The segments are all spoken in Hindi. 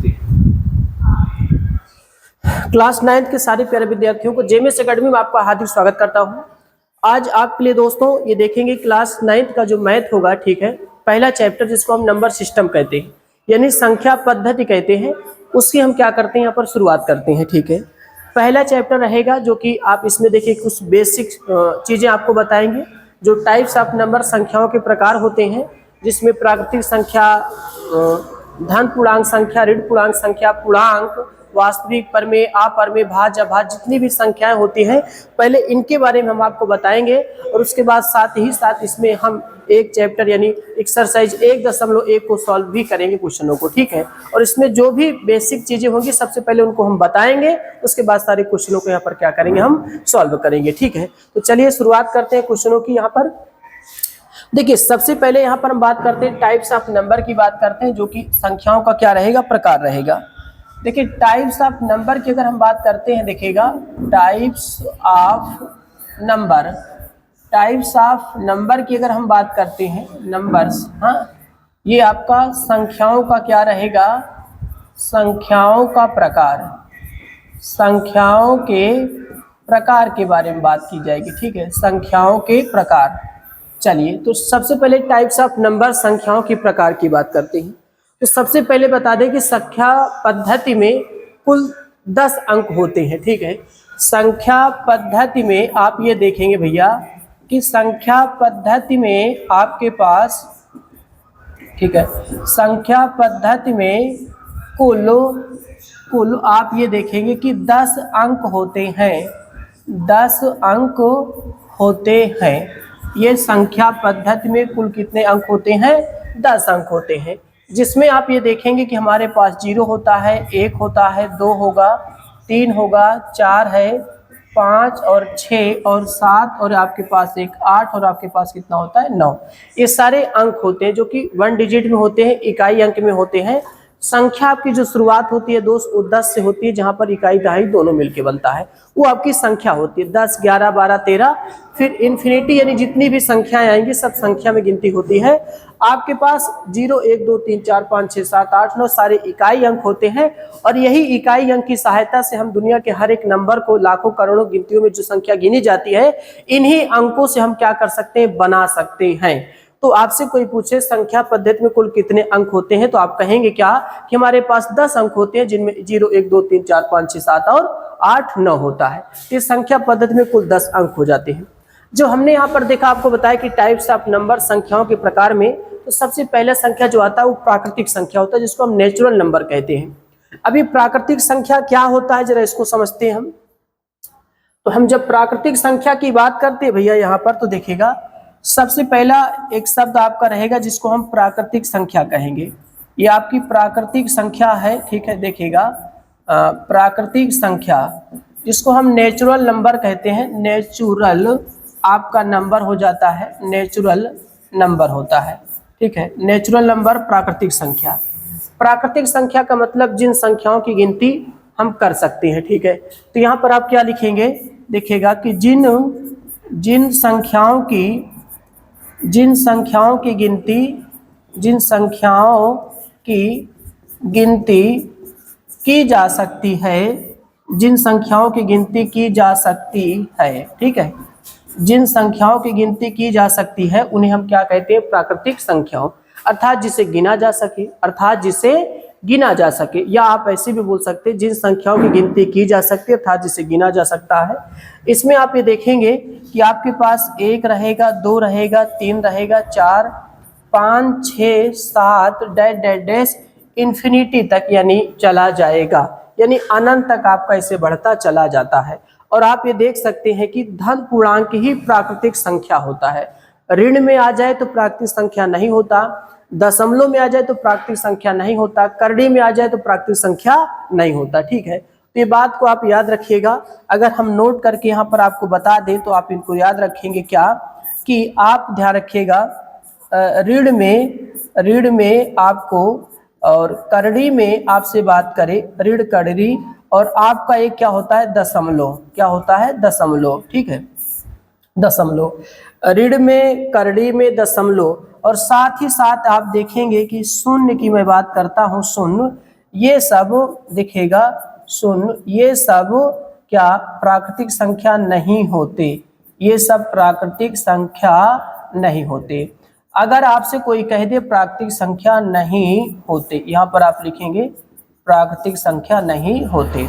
करते हैं। क्लास 9th के सारे प्यारे विद्यार्थियों को जेएमएस एकेडमी में आपका हार्दिक स्वागत करता हूं। आज आपके लिए दोस्तों ये देखेंगे क्लास 9th का जो मैथ होगा, ठीक है, पहला चैप्टर जिसको हम नंबर सिस्टम कहते हैं यानी संख्या पद्धति कहते हैं, उसकी हम क्या करते हैं यहाँ पर शुरुआत करते हैं। ठीक है, पहला चैप्टर रहेगा जो कि आप इसमें देखिए कुछ बेसिक चीज़ें आपको बताएंगे, जो टाइप्स ऑफ नंबर संख्याओं के प्रकार होते हैं, जिसमें प्राकृतिक संख्या, धन पूर्णांक संख्या, ऋण पूर्णांक संख्या, पूर्णांक, वास्तविक, परमेय, अपरमेय, भाज्य, अभाज्य, जितनी भी संख्याएं होती हैं पहले इनके बारे में हम आपको बताएंगे, और उसके बाद साथ ही साथ इसमें हम एक चैप्टर यानी एक्सरसाइज 1.1 को सॉल्व भी करेंगे क्वेश्चनों को। ठीक है, और इसमें जो भी बेसिक चीजें होंगी सबसे पहले उनको हम बताएंगे, उसके बाद सारे क्वेश्चनों को यहाँ पर क्या करेंगे, हम सॉल्व करेंगे। ठीक है, तो चलिए शुरुआत करते हैं क्वेश्चनों की। यहाँ पर देखिए सबसे पहले यहाँ पर हम बात करते हैं टाइप्स ऑफ नंबर की बात करते हैं, जो कि संख्याओं का क्या रहेगा, प्रकार रहेगा। देखिए टाइप्स ऑफ नंबर की अगर हम बात करते हैं, देखिएगा types of number, types of number की अगर हम बात करते हैं, नंबर्स, हाँ, ये आपका संख्याओं का क्या रहेगा, संख्याओं का प्रकार, संख्याओं के प्रकार के बारे में बात की जाएगी। ठीक है, संख्याओं के प्रकार। चलिए तो सबसे पहले टाइप्स ऑफ नंबर संख्याओं के प्रकार की बात करते हैं। तो सबसे पहले बता दें कि संख्या पद्धति में कुल 10 अंक होते हैं। ठीक है, संख्या पद्धति में आप ये देखेंगे भैया कि संख्या पद्धति में आपके पास, ठीक है, संख्या पद्धति में कुल आप ये देखेंगे कि 10 अंक होते हैं, 10 अंक होते हैं। ये संख्या पद्धति में कुल कितने अंक होते हैं, 10 अंक होते हैं, जिसमें आप ये देखेंगे कि हमारे पास 0 होता है, 1 होता है, 2 होगा, 3 होगा, 4 है, 5 और 6 और 7 और आपके पास एक 8 और आपके पास कितना होता है, 9। ये सारे अंक होते हैं जो कि 1 डिजिट में होते हैं, इकाई अंक में होते हैं। संख्या आपकी जो शुरुआत होती है दोस्त वो 10 से होती है, जहां पर इकाई दहाई दोनों मिलके बनता है, वो आपकी संख्या होती है। 10, 11, 12, 13, फिर इन्फिनिटी यानी जितनी भी संख्याएं आएंगी सब संख्या में गिनती होती है। आपके पास 0, 1, 2, 3, 4, 5, 6, 7, 8, 9 सारे इकाई अंक होते हैं, और यही इकाई अंक की सहायता से हम दुनिया के हर एक नंबर को लाखों करोड़ों गिनतियों में जो संख्या गिनी जाती है, इन्हीं अंकों से हम क्या कर सकते हैं, बना सकते हैं। तो आपसे कोई पूछे संख्या पद्धति में कुल कितने अंक होते हैं, तो आप कहेंगे क्या कि हमारे पास 10 अंक होते हैं, जिनमें 0, 1, 2, 3, 4, 5, 6, 7 और 8, 9 होता है। तो संख्या पद्धति में कुल 10 अंक हो जाते हैं। जो हमने यहाँ पर देखा, आपको बताया कि टाइप्स ऑफ नंबर संख्याओं के प्रकार में, तो सबसे पहला संख्या जो आता है वो प्राकृतिक संख्या होता है, जिसको हम नेचुरल नंबर कहते हैं। अभी प्राकृतिक संख्या क्या होता है जरा इसको समझते हैं हम। तो हम जब प्राकृतिक संख्या की बात करते हैं भैया यहाँ पर, तो देखिएगा सबसे पहला एक शब्द आपका रहेगा जिसको हम प्राकृतिक संख्या कहेंगे। ये आपकी प्राकृतिक संख्या है। ठीक है, देखिएगा प्राकृतिक संख्या जिसको हम नेचुरल नंबर कहते हैं, नेचुरल आपका नंबर हो जाता है, नेचुरल नंबर होता है। ठीक है, नेचुरल नंबर प्राकृतिक संख्या। प्राकृतिक संख्या का मतलब जिन संख्याओं की गिनती हम कर सकते हैं। ठीक है, तो यहाँ पर आप क्या लिखेंगे, देखिएगा कि जिन संख्याओं की गिनती की जा सकती है, जिन संख्याओं की गिनती की जा सकती है, ठीक है, जिन संख्याओं की गिनती की जा सकती है उन्हें हम क्या कहते हैं, प्राकृतिक संख्याओं, अर्थात जिसे गिना जा सके, अर्थात जिसे गिना जा सके, या आप ऐसे भी बोल सकते हैं जिन संख्याओं की गिनती की जा सकती है अर्थात जिसे गिना जा सकता है। इसमें आप ये देखेंगे कि आपके पास 1 रहेगा, 2 रहेगा, 3 रहेगा, 4, 5, 6, 7 डैश डैश डैश इन्फिनिटी तक यानी चला जाएगा, यानी अनंत तक आपका इसे बढ़ता चला जाता है। और आप ये देख सकते हैं कि धन पूर्णांक ही प्राकृतिक संख्या होता है। ऋण में आ जाए तो प्राकृतिक संख्या नहीं होता, दशमलव में आ जाए तो प्राकृतिक संख्या नहीं होता, करड़ी में आ जाए तो प्राकृतिक संख्या नहीं होता। ठीक है, तो ये बात को आप याद रखिएगा। अगर हम नोट करके यहाँ पर आपको बता दें तो आप इनको याद रखेंगे क्या, कि आप ध्यान रखिएगा ऋण में आपको और करड़ी में आपसे बात करें, ऋण करड़ी, और आपका एक क्या होता है, दशमलव, क्या होता है, दशमलव। ठीक है, दशमलव, ऋण में, करड़ी में दशमलव, और साथ ही साथ आप देखेंगे कि शून्य की मैं बात करता हूँ, शून्य, ये सब दिखेगा शून्य, ये सब क्या प्राकृतिक संख्या नहीं होते, ये सब प्राकृतिक संख्या नहीं होते। अगर आपसे कोई कह दे प्राकृतिक संख्या नहीं होते, यहाँ पर आप लिखेंगे प्राकृतिक संख्या नहीं होते।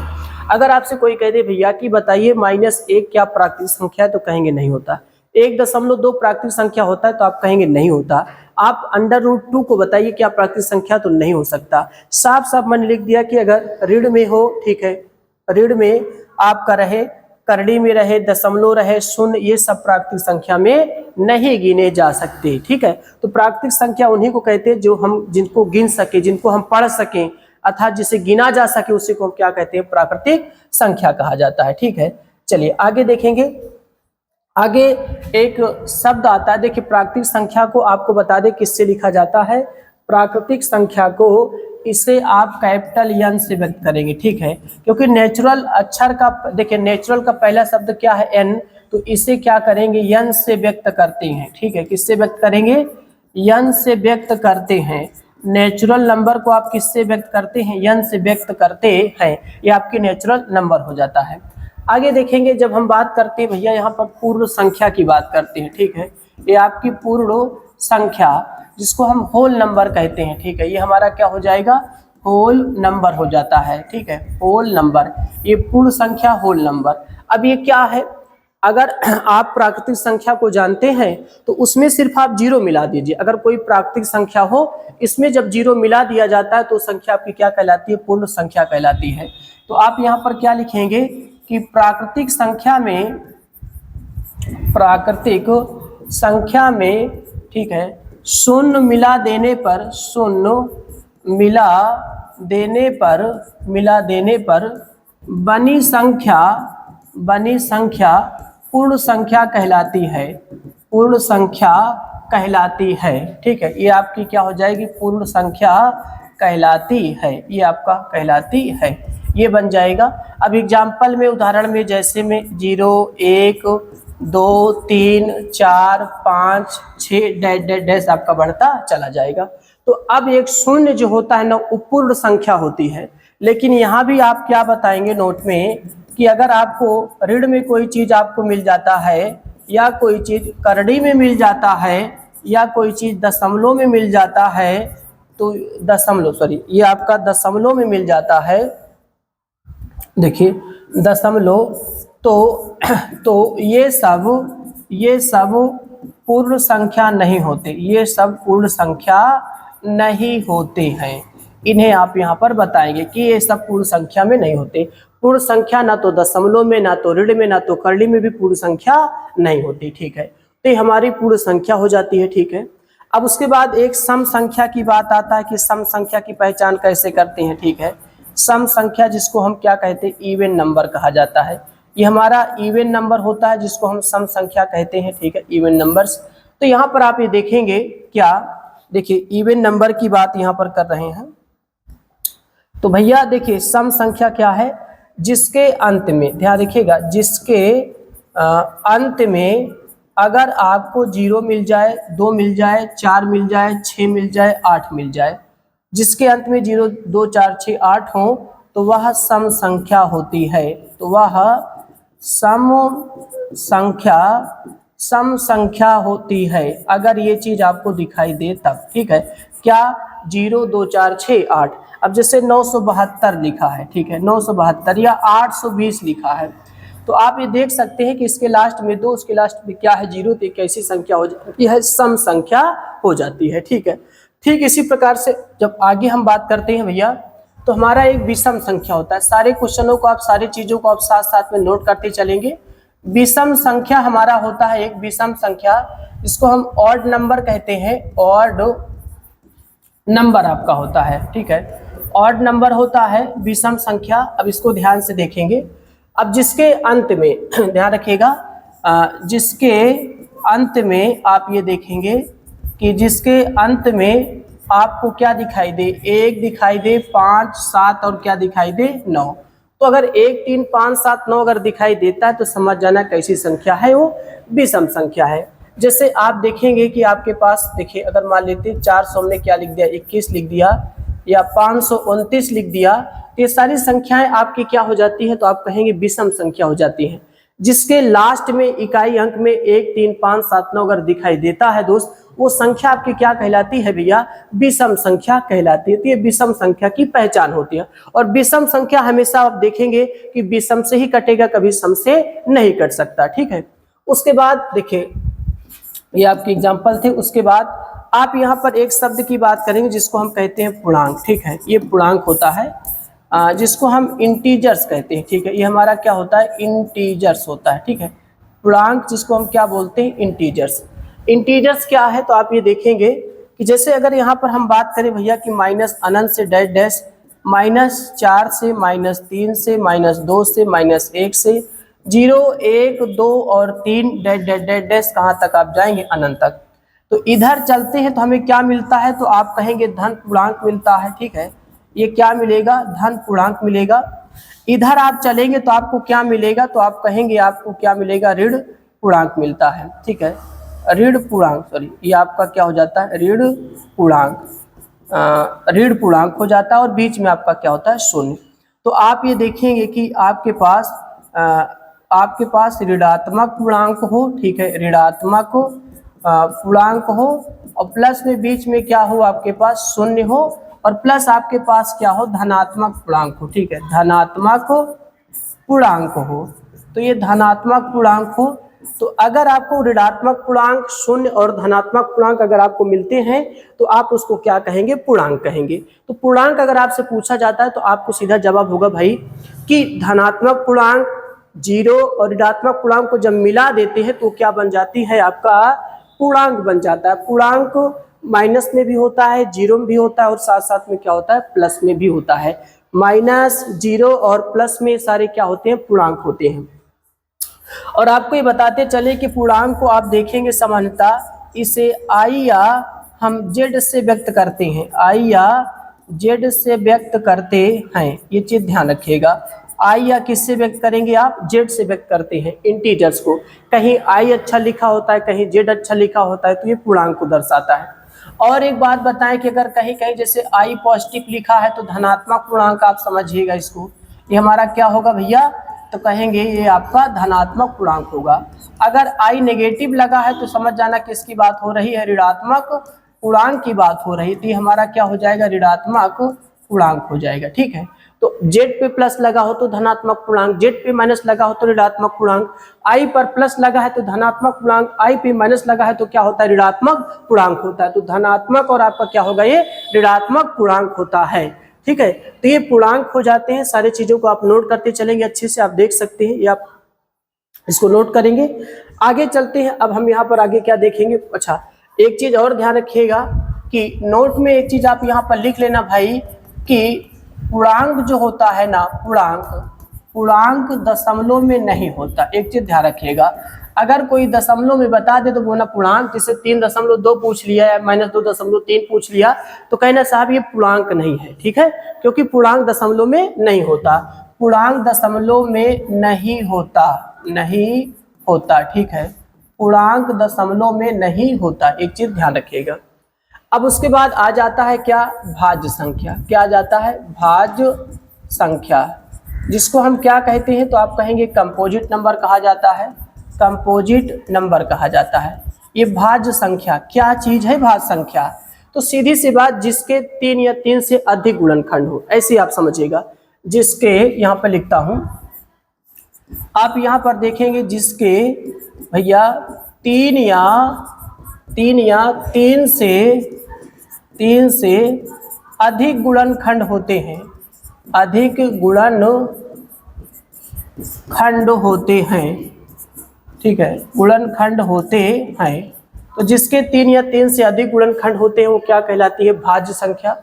अगर आपसे कोई कह दे भैया कि बताइए -1 क्या प्राकृतिक संख्या है, तो कहेंगे नहीं होता। 1.2 प्राकृतिक संख्या होता है, तो आप कहेंगे नहीं होता। आप √2 को बताइए क्या प्राकृतिक संख्या, तो नहीं हो सकता। साफ साफ मैंने लिख दिया कि अगर ऋण में हो, ठीक है, ऋण में आपका रहे, करड़ी में रहे, दशमलव रहे, शून्य, ये सब प्राकृतिक संख्या में नहीं गिने जा सकते, ठीक है। तो प्राकृतिक संख्या उन्हीं को कहते हैं जो हम जिनको गिन सके, जिनको हम पढ़ सकें, अर्थात जिसे गिना जा सके, उसी को हम क्या कहते हैं, प्राकृतिक संख्या कहा जाता है, ठीक है। चलिए आगे देखेंगे। आगे एक शब्द आता है, देखिए प्राकृतिक संख्या को आपको बता दें किससे लिखा जाता है। प्राकृतिक संख्या को इसे आप कैपिटल N से व्यक्त करेंगे, ठीक है, क्योंकि नेचुरल अक्षर का, देखिए नेचुरल का पहला शब्द क्या है, N, तो इसे क्या करेंगे, N से व्यक्त करते हैं, ठीक है। किससे व्यक्त करेंगे, N से व्यक्त करते हैं। नेचुरल नंबर को आप किससे व्यक्त करते हैं, N से व्यक्त करते हैं, ये आपकी नेचुरल नंबर हो जाता है। आगे देखेंगे, जब हम बात करते हैं भैया यहाँ पर पूर्ण संख्या की बात करते हैं, ठीक है, ये आपकी पूर्ण संख्या जिसको हम होल नंबर कहते हैं, ठीक है, ये हमारा क्या हो जाएगा, होल नंबर हो जाता है, ठीक है, होल नंबर, ये पूर्ण संख्या होल नंबर। अब ये क्या है, अगर आप प्राकृतिक संख्या को जानते हैं तो उसमें सिर्फ आप 0 मिला दीजिए। अगर कोई प्राकृतिक संख्या हो, इसमें जब 0 मिला दिया जाता है तो संख्या आपकी क्या कहलाती है, पूर्ण संख्या कहलाती है। तो आप यहाँ पर क्या लिखेंगे कि प्राकृतिक संख्या में, ठीक है, शून्य मिला देने पर, शून्य मिला देने पर बनी संख्या पूर्ण संख्या कहलाती है, पूर्ण संख्या कहलाती है, ठीक है। ये आपकी क्या हो जाएगी, पूर्ण संख्या कहलाती है, ये आपका कहलाती है, ये बन जाएगा। अब एग्जाम्पल में, उदाहरण में, जैसे में 0 1 2 3 4 5 6 डैश आपका बढ़ता चला जाएगा। तो अब एक शून्य जो होता है ना, वो पूर्ण संख्या होती है। लेकिन यहाँ भी आप क्या बताएंगे नोट में कि अगर आपको ऋण में कोई चीज आपको मिल जाता है, या कोई चीज करड़ी में मिल जाता है, या कोई चीज दशमलव में मिल जाता है, तो ये आपका दशमलव में मिल जाता है, देखिए दशमलव, तो ये सब पूर्ण संख्या नहीं होते, ये सब पूर्ण संख्या नहीं होते हैं। इन्हें आप यहाँ पर बताएंगे कि ये सब पूर्ण संख्या में नहीं होते। पूर्ण संख्या ना तो दशमलव में, ना तो ऋण में, ना तो करली में भी पूर्ण संख्या नहीं होती, ठीक है। तो ये हमारी पूर्ण संख्या हो जाती है, ठीक है। अब उसके बाद एक सम संख्या की बात आता है कि सम संख्या की पहचान कैसे करते हैं, ठीक है। सम संख्या जिसको हम क्या कहते हैं, इवन नंबर कहा जाता है। ये हमारा इवन नंबर होता है जिसको हम सम संख्या कहते हैं, ठीक है, इवन नंबर्स। तो यहाँ पर आप ये देखेंगे, क्या देखिए इवन नंबर की बात यहाँ पर कर रहे हैं। तो भैया देखिए सम संख्या क्या है, जिसके अंत में, ध्यान रखिएगा, जिसके अंत में अगर आपको 0 मिल जाए, 2 मिल जाए, 4 मिल जाए, 6 मिल जाए, 8 मिल जाए, जिसके अंत में 0 2 4 6 8 हो, तो वह सम संख्या होती है। तो वह सम संख्या होती है, अगर ये चीज आपको दिखाई दे तब, ठीक है। क्या 0 2 4 6 8, अब जैसे 972 लिखा है, ठीक है, 972 या 820 लिखा है, तो आप ये देख सकते हैं कि इसके लास्ट में 2, उसके लास्ट में क्या है 0, तो एक ऐसी संख्या हो जाती है, सम संख्या हो जाती है, ठीक है। ठीक इसी प्रकार से जब आगे हम बात करते हैं भैया, तो हमारा एक विषम संख्या होता है। सारे क्वेश्चनों को आप, सारी चीजों को आप साथ साथ में नोट करते चलेंगे। विषम संख्या हमारा होता है एक विषम संख्या, जिसको हम ऑड नंबर कहते हैं, ऑड नंबर आपका होता है, ठीक है, ऑड नंबर होता है विषम संख्या। अब इसको ध्यान से देखेंगे। अब जिसके अंत में ध्यान रखिएगा, जिसके अंत में आप ये देखेंगे कि जिसके अंत में आपको क्या दिखाई दे, 1 दिखाई दे, 5 7 और क्या दिखाई दे, 9। तो अगर 1 3 5 7 9 अगर दिखाई देता है तो समझ जाना कैसी संख्या है, वो विषम संख्या है। जैसे आप देखेंगे कि आपके पास, देखिए अगर मान लेते 400 में क्या लिख दिया, 21 लिख दिया, या 529 लिख दिया, तो ये सारी संख्याएं आपकी क्या हो जाती है, तो आप कहेंगे विषम संख्या हो जाती है। जिसके लास्ट में इकाई अंक में 1, 3, 5, 7, 9 अगर दिखाई देता है दोस्त, वो संख्या आपकी क्या कहलाती है भैया, विषम संख्या कहलाती है। तो ये विषम संख्या की पहचान होती है। और विषम संख्या हमेशा आप देखेंगे कि विषम से ही कटेगा, कभी सम से नहीं कट सकता, ठीक है। उसके बाद देखिए, ये आपके एग्जाम्पल थे। उसके बाद आप यहाँ पर एक शब्द की बात करेंगे जिसको हम कहते हैं पूर्णांक, ठीक है। ये पूर्णांक होता है जिसको हम इंटीजर्स कहते हैं, ठीक है। ये हमारा क्या होता है, इंटीजर्स होता है, ठीक है। पूर्णांक जिसको हम क्या बोलते हैं, इंटीजर्स। इंटीजर्स क्या है, तो आप ये देखेंगे कि जैसे अगर यहाँ पर हम बात करें भैया कि माइनस अनंत से डैश डैश, -4 से -3 से -2 से -1 से 0, 1, 2 और 3 डैश डैश डैश डैश कहाँ तक आप जाएंगे, अनंत तक। तो इधर चलते हैं तो हमें क्या मिलता है, तो आप कहेंगे धन पूर्णांक मिलता है, ठीक है। ये क्या मिलेगा, धन पूर्णांक मिलेगा। इधर आप चलेंगे तो आपको क्या मिलेगा, तो आप कहेंगे आपको क्या मिलेगा, ऋण पूर्णांक मिलता है, ठीक है। ऋण पूर्णांक, सॉरी, ये आपका क्या हो जाता है, ऋण पूर्णांक, ऋण पूर्णांक हो जाता है। और बीच में आपका क्या होता है, शून्य। तो आप ये देखेंगे कि आपके पास ऋणात्मक पूर्णांक हो, ठीक है, ऋणात्मक पूर्णांक हो, और प्लस में बीच में क्या हो, आपके पास शून्य हो, और प्लस आपके पास क्या हो, धनात्मक पूर्णांक हो, ठीक है, धनात्मक पूर्णांक हो। तो ये धनात्मक पूर्णांक हो। तो अगर आपको ऋणात्मक पूर्णांक, शून्य और धनात्मक पूर्णांक अगर आपको मिलते हैं तो आप उसको क्या कहेंगे, पूर्णांक कहेंगे। तो पूर्णांक अगर आपसे पूछा जाता है तो आपको सीधा जवाब होगा भाई कि धनात्मक पूर्णांक 0 और ऋणात्मक पूर्णांक को जब मिला देते हैं तो क्या बन जाती है, आपका पूर्णांक बन जाता है। पूर्णांक माइनस में भी होता है, 0 में भी होता है, और साथ साथ में क्या होता है, प्लस में भी होता है। माइनस, 0 और प्लस में सारे क्या होते हैं, पूर्णांक होते हैं। और आपको ये बताते चले कि पूर्णांक को आप देखेंगे सामान्यतः इसे आई या हम जेड से व्यक्त करते हैं, आई या जेड से व्यक्त करते हैं, ये चीज ध्यान रखिएगा। आई या किससे व्यक्त करेंगे आप, जेड से व्यक्त करते हैं इंटीजर्स को। कहीं आई अच्छा लिखा होता है, कहीं जेड अच्छा लिखा होता है, तो ये पूर्णांक को दर्शाता है। और एक बात बताएं कि अगर कहीं कहीं जैसे आई पॉजिटिव लिखा है तो धनात्मक पूर्णांक, आप समझिएगा इसको, ये हमारा क्या होगा भैया, तो कहेंगे ये आपका धनात्मक पूर्णांक होगा। अगर आई नेगेटिव लगा है तो समझ जाना किसकी बात हो रही है, ऋणात्मक पूर्णांक की बात हो रही है। तो ये हमारा क्या हो जाएगा, ऋणात्मक पूर्णांक हो जाएगा, ठीक है। तो जेड पे प्लस लगा हो तो धनात्मक पूर्णांक, जेड पे माइनस लगा हो तो ऋणात्मक पूर्णांक, आई पर प्लस लगा है तो धनात्मक पूर्णांक, आई पे माइनस लगा है तो क्या होता है, ऋणात्मक पूर्णांक होता है। तो धनात्मक और आपका क्या होगा, ये ऋणात्मक पूर्णांक होता है, ठीक है। तो ये पूर्णांक हो जाते हैं। सारी चीजों को आप नोट करते चलेंगे, अच्छे से आप देख सकते हैं, या आप इसको नोट करेंगे। आगे चलते हैं। अब हम यहाँ पर आगे क्या देखेंगे, अच्छा एक चीज और ध्यान रखिएगा कि नोट में एक चीज आप यहाँ पर लिख लेना भाई कि पूर्णांक जो होता है ना, पूर्णांक दशमलव में नहीं होता। एक चीज ध्यान रखिएगा, अगर कोई दशमलव में बता दे तो वो ना पूर्णांक, जैसे 3.2 पूछ लिया है, -2.3 पूछ लिया, तो कहना साहब ये पूर्णांक नहीं है, ठीक है, क्योंकि पूर्णांक दशमलव में नहीं होता। पूर्णांक दशमलव में नहीं होता, ठीक है, पूर्णांक दशमलव में नहीं होता, एक चीज ध्यान रखिएगा। अब उसके बाद आ जाता है क्या, भाज्य संख्या। क्या आ जाता है, भाज्य संख्या, जिसको हम क्या कहते हैं, तो आप कहेंगे कंपोजिट नंबर कहा जाता है, कंपोजिट नंबर कहा जाता है। ये भाज्य संख्या क्या चीज है, भाज्य संख्या, तो सीधी सी बात, जिसके 3 या 3 से अधिक गुणनखंड हो, ऐसे आप समझिएगा। जिसके, यहाँ पर लिखता हूं, आप यहाँ पर देखेंगे जिसके भैया 3 या 3 से अधिक गुणनखंड होते हैं, अधिक गुणनखंड होते हैं, ठीक है, गुणनखंड होते हैं। तो जिसके 3 या 3 से अधिक गुणनखंड होते हैं वो क्या कहलाती है, भाज्य संख्या।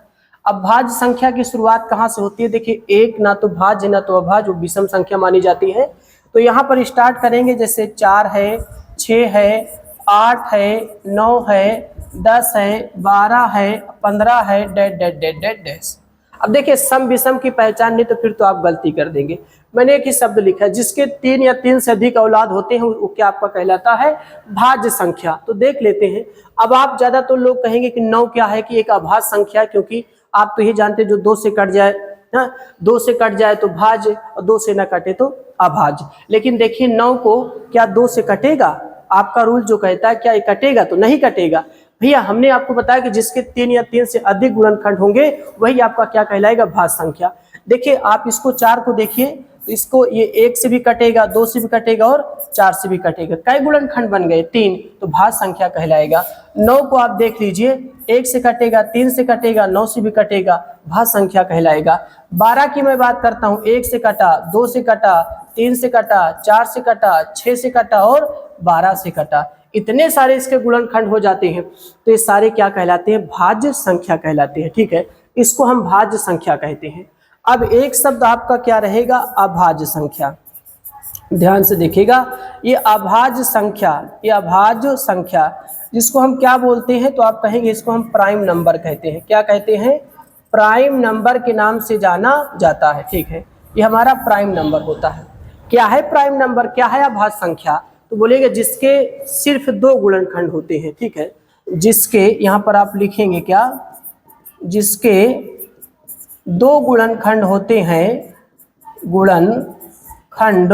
अब भाज्य संख्या की शुरुआत कहाँ से होती है, देखिए एक ना तो भाज्य ना तो अभाज्य, वो विषम संख्या मानी जाती है। तो यहाँ पर स्टार्ट करेंगे, जैसे 4 है, 6 है, 8 है, 9 है, 10 है, 12 है, 15 है, dash dash dash dash dash. अब देखिए सम विषम की पहचान नहीं तो फिर तो आप गलती कर देंगे। मैंने एक ही शब्द लिखा है, जिसके 3 या 3 से अधिक औलाद होते हैं वो क्या आपका कहलाता है, भाज्य संख्या। तो देख लेते हैं। अब आप ज्यादा तो लोग कहेंगे कि 9 क्या है, कि एक अभाज्य संख्या है, क्योंकि आप तो ये जानते हैं जो 2 से कट जाए, हाँ 2 से कट जाए तो भाज्य और 2 से न कटे तो अभाज्य। लेकिन देखिए 9 को क्या 2 से कटेगा? आपका रूल जो कहता है क्या ये कटेगा? तो नहीं कटेगा भैया। हमने आपको बताया कि जिसके 3 या 3 से अधिक गुणनखंड होंगे वही आपका क्या कहलाएगा? भाज्य संख्या। देखिए आप इसको 4 को देखिए तो इसको ये 1 से भी कटेगा, 2 से भी कटेगा और 4 से भी कटेगा। कई गुणनखंड बन गए? 3, तो भाज्य संख्या कहलाएगा। 9 को आप देख लीजिए, 1 से कटेगा, 3 से कटेगा, 9 से भी कटेगा, भाज्य संख्या कहलाएगा। 12 की मैं बात करता हूँ, 1 से कटा, 2 से कटा, 3 से कटा, 4 से कटा, 6 से कटा और 12 से कटा। इतने सारे इसके गुणनखंड हो जाते हैं तो ये सारे क्या कहलाते हैं? भाज्य संख्या कहलाते हैं। ठीक है, इसको हम भाज्य संख्या कहते हैं। अब एक शब्द आपका क्या रहेगा? अभाज्य संख्या। ध्यान से देखिएगा, ये अभाज्य संख्या, ये अभाज्य संख्या जिसको हम क्या बोलते हैं? तो आप कहेंगे इसको हम प्राइम नंबर कहते हैं। क्या कहते हैं? प्राइम नंबर के नाम से जाना जाता है। ठीक है, ये हमारा प्राइम नंबर होता है। क्या है प्राइम नंबर? क्या है अभाज्य संख्या? तो बोलेंगे जिसके सिर्फ 2 गुणनखंड होते हैं। ठीक है, जिसके, यहाँ पर आप लिखेंगे क्या? जिसके 2 गुणनखंड होते हैं, गुणनखंड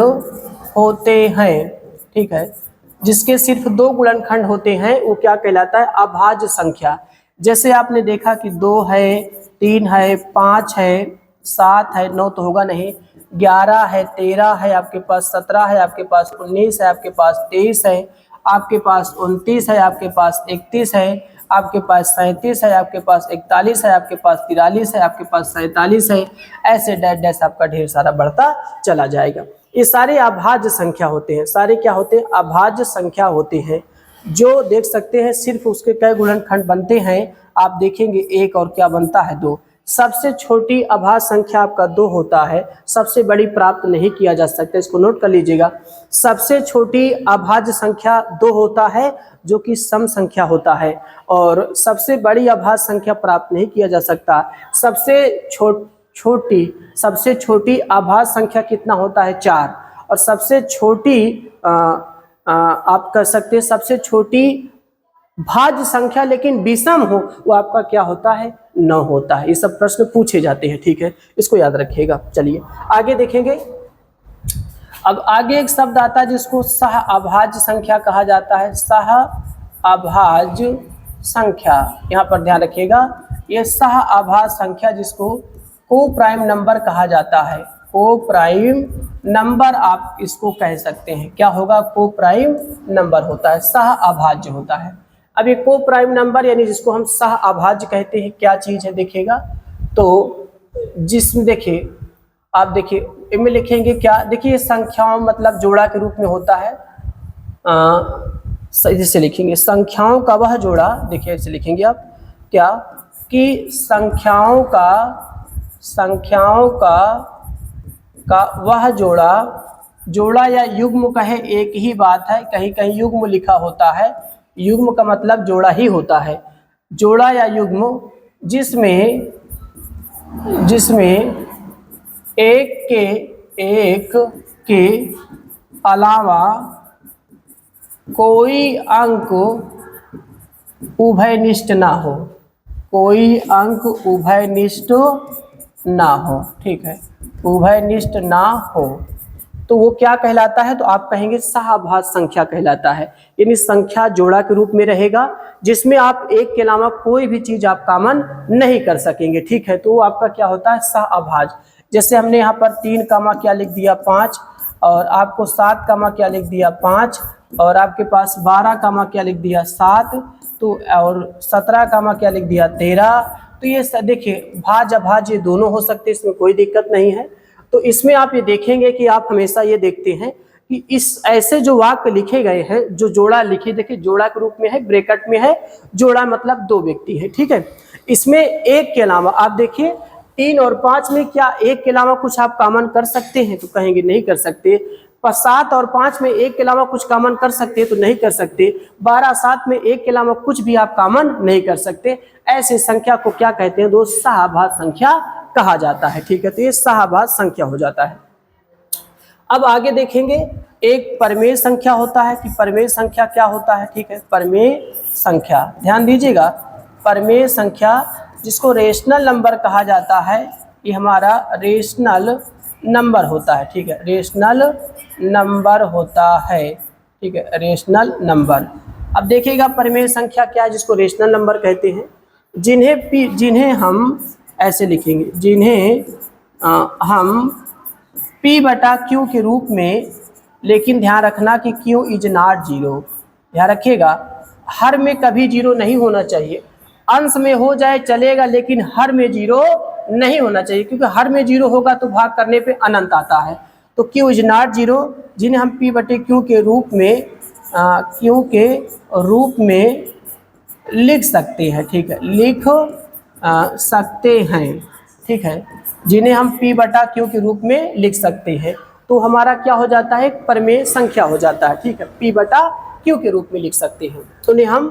होते हैं। ठीक है, जिसके सिर्फ 2 गुणनखंड होते हैं वो क्या कहलाता है? अभाज्य संख्या। जैसे आपने देखा कि 2 है, 3 है, 5 है, 7 है, 9 तो होगा नहीं, 11 है, 13 है, आपके पास 17 है, आपके पास 19 है, आपके पास 23 है, आपके पास 29 है, आपके पास 31 है, आपके पास 37 है, आपके पास 41 है, आपके पास 43 है, आपके पास 47 है। ऐसे डैश डैश आपका ढेर सारा बढ़ता चला जाएगा। ये सारे अभाज्य संख्या होते हैं। सारे क्या होते हैं? अभाज्य संख्या होते हैं। जो देख सकते हैं सिर्फ उसके कई गुणनखंड बनते हैं, आप देखेंगे 1 और क्या बनता है? 2। सबसे छोटी अभाज्य संख्या आपका 2 होता है, सबसे बड़ी प्राप्त नहीं किया जा सकता। इसको नोट कर लीजिएगा, सबसे छोटी अभाज्य संख्या 2 होता है जो कि सम संख्या होता है, और सबसे बड़ी अभाज्य संख्या प्राप्त नहीं किया जा सकता। सबसे छोटी अभाज्य संख्या कितना होता है? 4। और सबसे छोटी आप कह सकते हैं सबसे छोटी भाज्य संख्या लेकिन विषम हो वो आपका क्या होता है? 9 होता है। ये सब प्रश्न पूछे जाते हैं। ठीक है, इसको याद रखिएगा। चलिए आगे देखेंगे। अब आगे एक शब्द आता है जिसको सह अभाज्य संख्या कहा जाता है। सह अभाज्य संख्या, यहाँ पर ध्यान रखिएगा, ये सह अभाज्य संख्या जिसको को प्राइम नंबर कहा जाता है। को प्राइम नंबर आप इसको कह सकते हैं। क्या होगा? को प्राइम नंबर होता है, सह अभाज्य होता है। अब ये को प्राइम नंबर यानी जिसको हम सह अभाज्य कहते हैं, क्या चीज़ है? देखिएगा तो जिसमें देखिए आप देखिए इनमें लिखेंगे क्या? देखिए संख्याओं मतलब जोड़ा के रूप में होता है। सही से लिखेंगे संख्याओं का वह जोड़ा। देखिए ऐसे लिखेंगे आप क्या कि संख्याओं का वह जोड़ा या युग्म कहे एक ही बात है। कहीं कहीं युग्म लिखा होता है, युग्म का मतलब जोड़ा ही होता है। जोड़ा या युग्म जिसमें एक के अलावा कोई अंक उभयनिष्ठ ना हो, कोई अंक उभयनिष्ठ ना हो। ठीक है, उभयनिष्ठ ना हो तो वो क्या कहलाता है? तो आप कहेंगे सहअभाज्य संख्या कहलाता है। यानी संख्या जोड़ा के रूप में रहेगा जिसमें आप एक के अलावा कोई भी चीज आप कॉमन नहीं कर सकेंगे। ठीक है, तो वो आपका क्या होता है? सहअभाज्य। जैसे हमने यहाँ पर 3 कामा क्या लिख दिया? 5, और आपको 7 कामा क्या लिख दिया? 5, और आपके पास 12 कामा क्या लिख दिया? 7, तो और 17 कामा क्या लिख दिया? 13। तो ये देखिए भाज्य अभाज्य दोनों हो सकते हैं, इसमें कोई दिक्कत नहीं है। तो इसमें आप ये देखेंगे कि आप हमेशा ये देखते हैं कि इस ऐसे जो वाक्य लिखे गए हैं, जो जोड़ा लिखे, देखिए जोड़ा के रूप में है, ब्रैकेट में है, जोड़ा मतलब 2 व्यक्ति है। ठीक है, इसमें एक के अलावा आप देखिए 3 और 5 में क्या एक के अलावा कुछ आप कॉमन कर सकते हैं? तो कहेंगे नहीं कर सकते। 7 और 5 में एक के अलावा कुछ कॉमन कर सकते हैं? तो नहीं कर सकते। 12 7 में एक के अलावा कुछ भी आप कॉमन नहीं कर सकते। ऐसे संख्या को क्या कहते हैं दोस्त? सहअभाज्य संख्या कहा जाता है। ठीक है, तो ये सहअभाज्य संख्या हो जाता है। अब आगे देखेंगे एक परिमेय संख्या होता है कि परिमेय संख्या क्या होता है। ठीक है, परिमेय संख्या ध्यान दीजिएगा। परिमेय संख्या जिसको रेशनल नंबर कहा जाता है, ये हमारा रेशनल नंबर होता है। ठीक है, रेशनल नंबर होता है। ठीक है, रेशनल नंबर। अब देखिएगा परिमेय संख्या क्या है जिसको रेशनल नंबर कहते हैं। जिन्हें हम ऐसे लिखेंगे, जिन्हें हम P/Q के रूप में, लेकिन ध्यान रखना कि Q इज नॉट जीरो। ध्यान रखिएगा, हर में कभी जीरो नहीं होना चाहिए। अंश में हो जाए चलेगा, लेकिन हर में जीरो नहीं होना चाहिए, क्योंकि हर में जीरो होगा तो भाग करने पे अनंत आता है। तो Q इज नॉट जीरो, जिन्हें हम P/Q के रूप में Q के रूप में लिख सकते हैं। ठीक है, लिख सकते हैं। ठीक है, जिन्हें हम P/Q के रूप में लिख सकते हैं, तो हमारा क्या हो जाता है, परिमेय संख्या हो जाता है। ठीक है, P/Q के रूप में लिख सकते हैं, तो उन्हें हम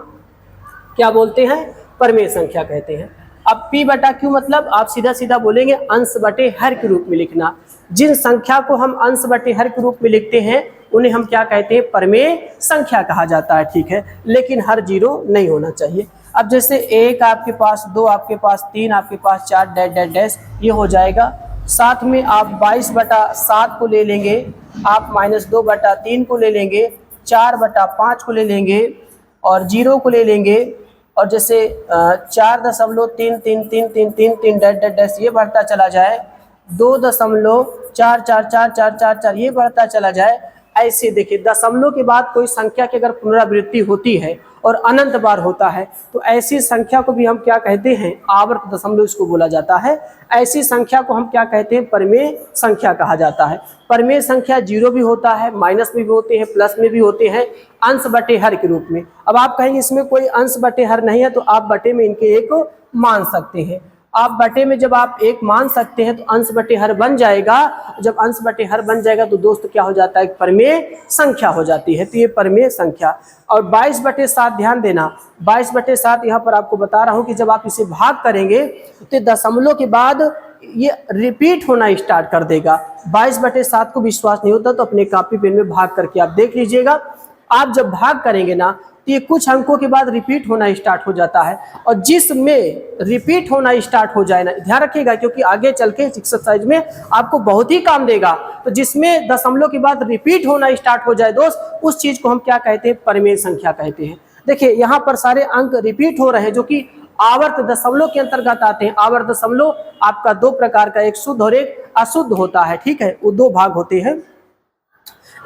क्या बोलते हैं, परिमेय संख्या कहते हैं। अब P/Q मतलब आप सीधा सीधा बोलेंगे अंश बटे हर के रूप में लिखना। जिन संख्या को हम अंश बटे हर के रूप में लिखते हैं उन्हें हम क्या कहते हैं, परिमेय संख्या कहा जाता है। ठीक है, लेकिन हर जीरो नहीं होना चाहिए। अब जैसे 1 आपके पास, 2 आपके पास, 3 आपके पास, 4 डैश डैश डैश ये हो जाएगा। साथ में आप 22/7 को ले लेंगे, आप -2/3 को ले लेंगे, 4/5 को ले लेंगे और 0 को ले लेंगे। और जैसे 4.333333 डैश डैश डैश ये बढ़ता चला जाए, 2.444444 ये बढ़ता चला जाए। ऐसे देखिए, दशमलव के बाद कोई संख्या की अगर पुनरावृत्ति होती है और अनंत बार होता है तो ऐसी संख्या को भी हम क्या कहते हैं, आवर्त दशमलव इसको बोला जाता है। ऐसी संख्या को हम क्या कहते हैं, परिमेय संख्या कहा जाता है। परिमेय संख्या जीरो भी होता है, माइनस में भी होते हैं, प्लस में भी होते हैं, अंश बटे हर के रूप में। अब आप कहेंगे इसमें कोई अंश बटे हर नहीं है, तो आप बटे में इनके एक मान सकते हैं। आप बटे में जब आप एक मान सकते हैं तो अंश बटे हर बन जाएगा। जब अंश बटे हर बन जाएगा तो दोस्त क्या हो जाता है, एक परिमेय संख्या हो जाती है। तो ये परिमेय संख्या। और 22/7 ध्यान देना, 22/7 यहाँ पर आपको बता रहा हूँ कि जब आप इसे भाग करेंगे तो दशमलव के बाद ये रिपीट होना स्टार्ट कर देगा। 22/7 को विश्वास नहीं होता तो अपने कॉपी पेन में भाग करके आप देख लीजिएगा। आप जब भाग करेंगे ना तो ये कुछ अंकों के बाद रिपीट होना स्टार्ट हो जाता है। और जिसमें रिपीट होना स्टार्ट हो जाए ना, ध्यान रखिएगा क्योंकि आगे चल के एक्सरसाइज में आपको बहुत ही काम देगा। तो जिसमें दशमलव के बाद रिपीट होना स्टार्ट हो जाए दोस्त, उस चीज को हम क्या कहते हैं, परिमेय संख्या कहते हैं। देखिए यहाँ पर सारे अंक रिपीट हो रहे हैं जो कि आवर्त दशमलव के अंतर्गत आते हैं। आवर्त दशमलव आपका दो प्रकार का, एक शुद्ध और एक अशुद्ध होता है। ठीक है, वो दो भाग होते हैं।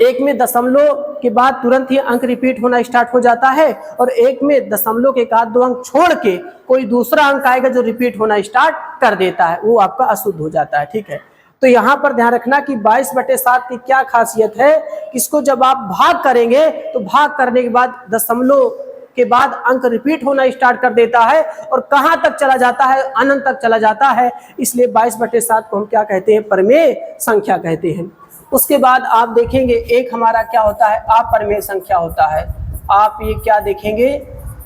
एक में दशमलव के बाद तुरंत ही अंक रिपीट होना स्टार्ट हो जाता है और एक में दशमलव के एक आध दो अंक छोड़ के कोई दूसरा अंक आएगा जो रिपीट होना स्टार्ट कर देता है, वो आपका अशुद्ध हो जाता है। ठीक है, तो यहाँ पर ध्यान रखना कि 22/7 की क्या खासियत है, इसको जब आप भाग करेंगे तो भाग करने के बाद दशमलव के बाद अंक रिपीट होना स्टार्ट कर देता है और कहां तक चला जाता है, अनंत तक चला जाता है। इसलिए 22/7 को हम क्या कहते हैं, परिमेय संख्या कहते हैं। उसके बाद आप देखेंगे एक हमारा क्या होता है, अपरिमेय संख्या होता है। आप ये क्या देखेंगे,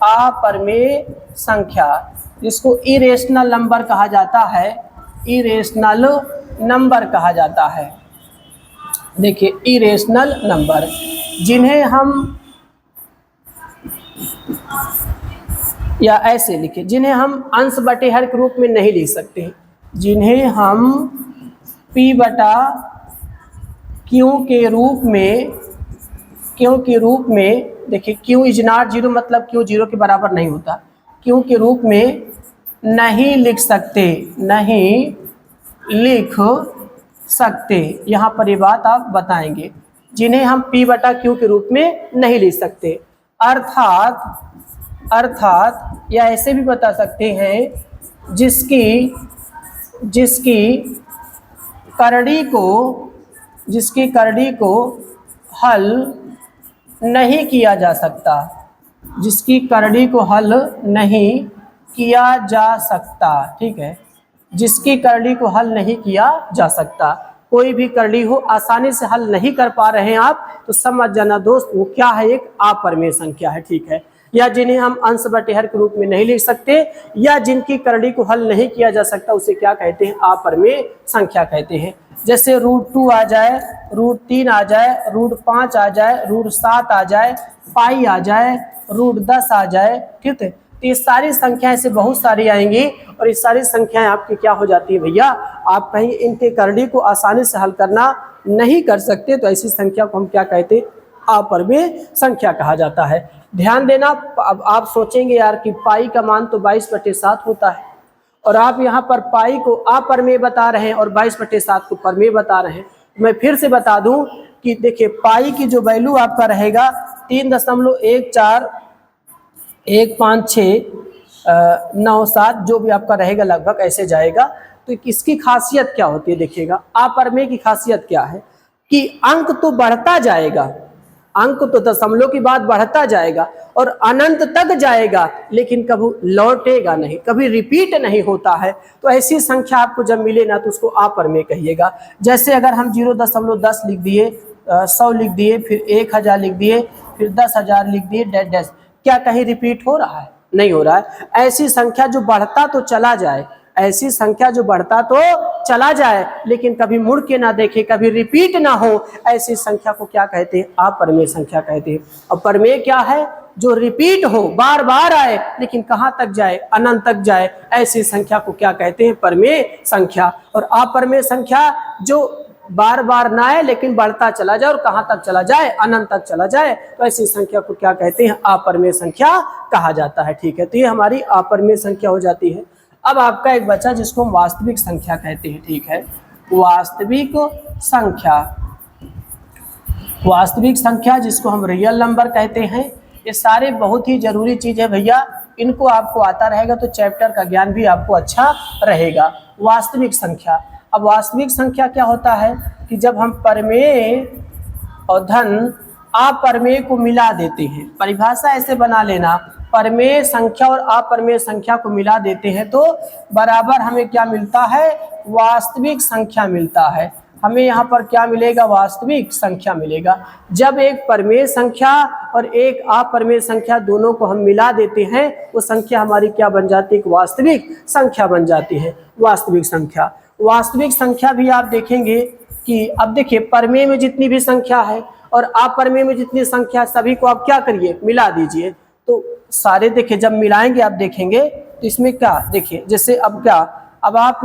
अपरिमेय संख्या, जिसको इरेशनल नंबर कहा जाता है। इरेशनल नंबर कहा जाता है। देखिए इरेशनल नंबर, जिन्हें हम या ऐसे लिखे, जिन्हें हम अंश बटे हर के रूप में नहीं लिख सकते, जिन्हें हम P/Q के रूप में देखिए Q इज नॉट जीरो मतलब Q जीरो के बराबर नहीं होता, Q के रूप में नहीं लिख सकते, नहीं लिख सकते। यहाँ पर ये बात आप बताएंगे, जिन्हें हम P/Q के रूप में नहीं लिख सकते। अर्थात या ऐसे भी बता सकते हैं, जिसकी करड़ी को हल नहीं किया जा सकता, जिसकी करड़ी को हल नहीं किया जा सकता। ठीक है, जिसकी करड़ी को हल नहीं किया जा सकता, कोई भी करड़ी हो आसानी से हल नहीं कर पा रहे हैं आप, तो समझ जाना दोस्त वो क्या है, एक अपरिमेय संख्या है। ठीक है, या जिन्हें हम अंश बटे हर के रूप में नहीं लिख सकते या जिनकी करड़ी को हल नहीं किया जा सकता, उसे क्या कहते हैं, अपरिमेय संख्या कहते हैं। जैसे √2 आ जाए, √3 आ जाए, √5 आ जाए, √7 आ जाए, पाई आ जाए, √10 आ जाए। ठीक है, तो ये सारी संख्याएं से बहुत सारी आएंगी और ये सारी संख्याएं आपकी क्या हो जाती है भैया, आप कहीं इनके करड़ी को आसानी से हल करना नहीं कर सकते, तो ऐसी संख्या को हम क्या कहते हैं, अपरिमेय संख्या कहा जाता है। ध्यान देना, अब आप सोचेंगे यार कि पाई का मान तो 22/7 होता है और आप यहाँ पर पाई को अपरिमेय बता रहे हैं और 22/7 को परिमेय बता रहे हैं। मैं फिर से बता दूं कि देखिए पाई की जो वैल्यू आपका रहेगा 3.1415697 जो भी आपका रहेगा लगभग ऐसे जाएगा। तो इसकी खासियत क्या होती है देखिएगा, अपरिमेय की खासियत क्या है कि अंक तो बढ़ता जाएगा, अंक तो दशमलव की बात बढ़ता जाएगा और अनंत तक जाएगा, लेकिन कभी लौटेगा नहीं, कभी रिपीट नहीं होता है। तो ऐसी संख्या आपको जब मिले ना तो उसको अपरिमेय कहिएगा। जैसे अगर हम 0.10 लिख दिए, 100 लिख दिए, फिर 1000 लिख दिए, फिर 10,000 लिख दिए, डैश डैश, क्या कहीं रिपीट हो रहा है? नहीं हो रहा है। ऐसी संख्या जो बढ़ता तो चला जाए, ऐसी संख्या जो बढ़ता तो चला जाए लेकिन कभी मुड़ के ना देखे, कभी रिपीट ना हो, ऐसी संख्या को क्या कहते हैं? अपरिमेय संख्या कहते हैं। और परिमेय क्या है? जो रिपीट हो, बार बार आए, लेकिन कहाँ तक जाए? अनंत तक जाए, ऐसी संख्या को क्या कहते हैं? परिमेय संख्या। और अपरिमेय संख्या जो बार बार ना आए लेकिन बढ़ता चला जाए और कहाँ तक चला जाए? अनंत तक चला जाए, तो ऐसी संख्या को क्या कहते हैं? अपरिमेय संख्या कहा जाता है। ठीक है, तो ये हमारी अपरिमेय संख्या हो जाती है। अब आपका एक बचा जिसको हम वास्तविक संख्या कहते हैं। ठीक है, वास्तविक संख्या, वास्तविक संख्या जिसको हम रियल नंबर कहते हैं। ये सारे बहुत ही जरूरी चीज है भैया, इनको आपको आता रहेगा तो चैप्टर का ज्ञान भी आपको अच्छा रहेगा। वास्तविक संख्या, अब वास्तविक संख्या क्या होता है कि जब हम परिमेय और धन अपरिमेय को मिला देते हैं, परिभाषा ऐसे बना लेना, परिमेय संख्या और अपरिमेय संख्या को मिला देते हैं तो बराबर हमें क्या मिलता है? वास्तविक संख्या मिलता है। हमें यहाँ पर क्या मिलेगा? वास्तविक संख्या मिलेगा। जब एक परिमेय संख्या और एक अपरिमेय संख्या दोनों को हम मिला देते हैं, वो संख्या हमारी क्या बन जाती है? वास्तविक संख्या बन जाती है। वास्तविक संख्या, वास्तविक संख्या भी आप देखेंगे कि अब देखिए परिमेय में जितनी भी संख्या है और अपरिमेय में जितनी संख्या, सभी को आप क्या करिए? मिला दीजिए। तो सारे देखिए जब मिलाएंगे आप देखेंगे तो इसमें क्या देखिए, जैसे अब क्या, अब आप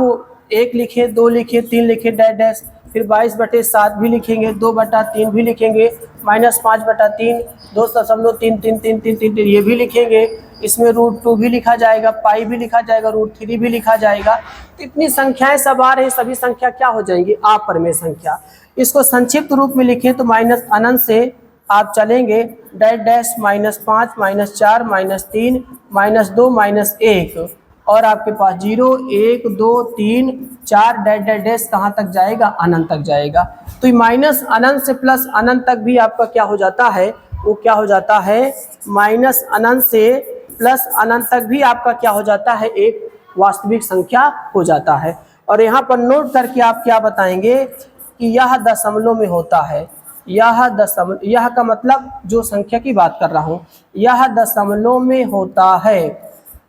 1 लिखे, 2 लिखे, 3 लिखे, डैश डैश, फिर 22/7 भी लिखेंगे, 2/3 भी लिखेंगे, -5/3, 2.333333 ये भी लिखेंगे, इसमें √2 भी लिखा जाएगा, पाई भी लिखा जाएगा, √3 भी लिखा जाएगा। तो इतनी संख्याएं सब आ रही, सभी संख्या क्या हो जाएंगी? अपरिमेय संख्या। इसको संक्षिप्त रूप में लिखें तो माइनस अनंत से आप चलेंगे, डैश डैश, -5, -4, -3, -2, -1 और आपके पास 0, 1, 2, 3, 4 डैश डैश डैश कहाँ तक जाएगा? अनंत तक जाएगा। तो माइनस अनंत से प्लस अनंत तक भी आपका क्या हो जाता है? वो क्या हो जाता है? माइनस अनंत से प्लस अनंत तक भी आपका क्या हो जाता है? एक वास्तविक संख्या हो जाता है। और यहाँ पर नोट करके आप क्या बताएंगे कि यह दशमलव में होता है। यह दशमलव, यह का मतलब जो संख्या की बात कर रहा हूँ, यह दशमलव में होता है,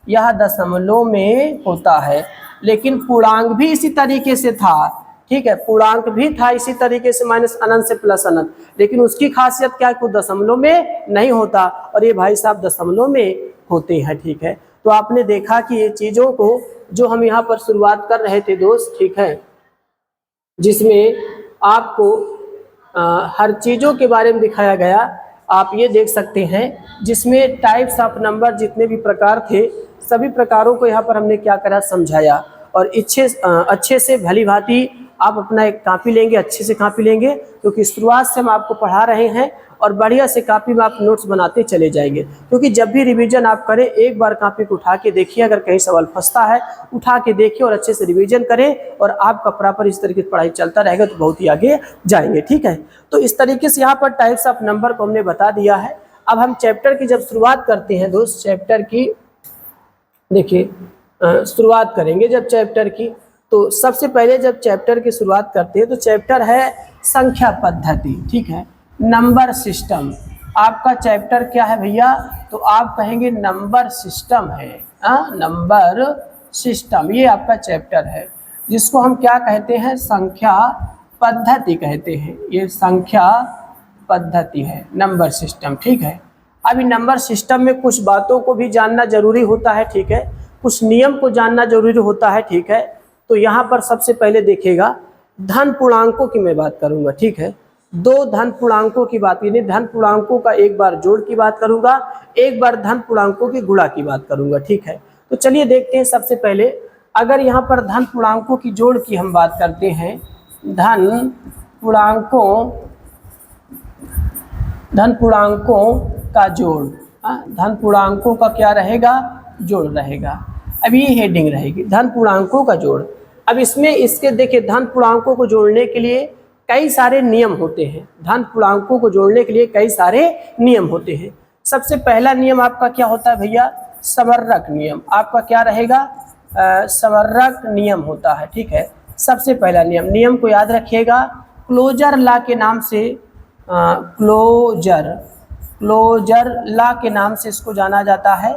यह दशमलव में होता है। लेकिन पूर्णांक भी इसी तरीके से था, ठीक है, पूर्णांक भी था इसी तरीके से, माइनस अनंत से प्लस अनंत, लेकिन उसकी खासियत क्या है? कि दशमलव में नहीं होता और ये भाई साहब दशमलव में होते हैं। ठीक है, तो आपने देखा कि ये चीज़ों को जो हम यहाँ पर शुरुआत कर रहे थे दोस्त, ठीक है, जिसमें आपको हर चीज़ों के बारे में दिखाया गया, आप ये देख सकते हैं, जिसमें टाइप्स ऑफ नंबर जितने भी प्रकार थे सभी प्रकारों को यहाँ पर हमने क्या करा? समझाया। और अच्छे से भली भांति आप अपना एक कापी लेंगे, अच्छे से कापी लेंगे, क्योंकि शुरुआत से हम आपको पढ़ा रहे हैं और बढ़िया से कापी में आप नोट्स बनाते चले जाएंगे। क्योंकि जब भी रिवीजन आप करें, एक बार कापी को उठा के देखिए, अगर कहीं सवाल फंसता है उठा के देखिए और अच्छे से रिवीजन करें और आपका प्रॉपर इस तरीके से पढ़ाई चलता रहेगा तो बहुत ही आगे जाएंगे। ठीक है, तो इस तरीके से यहाँ पर टाइप्स ऑफ नंबर को हमने बता दिया है। अब हम चैप्टर की जब शुरुआत करते हैं दोस्त, चैप्टर की देखिए शुरुआत करेंगे जब चैप्टर की, तो सबसे पहले जब चैप्टर की शुरुआत करते हैं तो चैप्टर है संख्या पद्धति। ठीक है, नंबर सिस्टम। आपका चैप्टर क्या है भैया? तो आप कहेंगे नंबर सिस्टम है। नंबर सिस्टम, ये आपका चैप्टर है, जिसको हम क्या कहते हैं? संख्या पद्धति कहते हैं। ये संख्या पद्धति है, नंबर सिस्टम। ठीक है, अभी नंबर सिस्टम में कुछ बातों को भी जानना जरूरी होता है, ठीक है, कुछ नियम को जानना जरूरी होता है, ठीक है। तो यहाँ पर सबसे पहले देखिएगा धन पूर्णांकों की मैं बात करूँगा, ठीक है। दो धन पूर्णांकों की बात, यानी धन पूर्णांकों का एक बार जोड़ की बात करूँगा, एक बार धन पूर्णांकों की गुणा की बात करूँगा, ठीक है। तो चलिए देखते हैं सबसे पहले, अगर यहाँ पर धन पूर्णांकों की जोड़ की हम बात करते हैं, धन पूर्णांकों का जोड़, धन पूर्णांकों का क्या रहेगा, जोड़ रहेगा। अब ये हेडिंग रहेगी धन पूर्णांकों का जोड़। अब इसमें इसके देखिए धन पूर्णांकों को जोड़ने के लिए कई सारे नियम होते हैं, धन पूर्णांकों को जोड़ने के लिए कई सारे नियम होते हैं। सबसे पहला नियम आपका क्या होता है भैया, समवर्रक नियम। आपका क्या रहेगा, समवर्रक नियम होता है, ठीक है। सबसे पहला नियम को याद रखिएगा, क्लोजर लॉ के नाम से, क्लोजर लॉ के नाम से इसको जाना जाता है,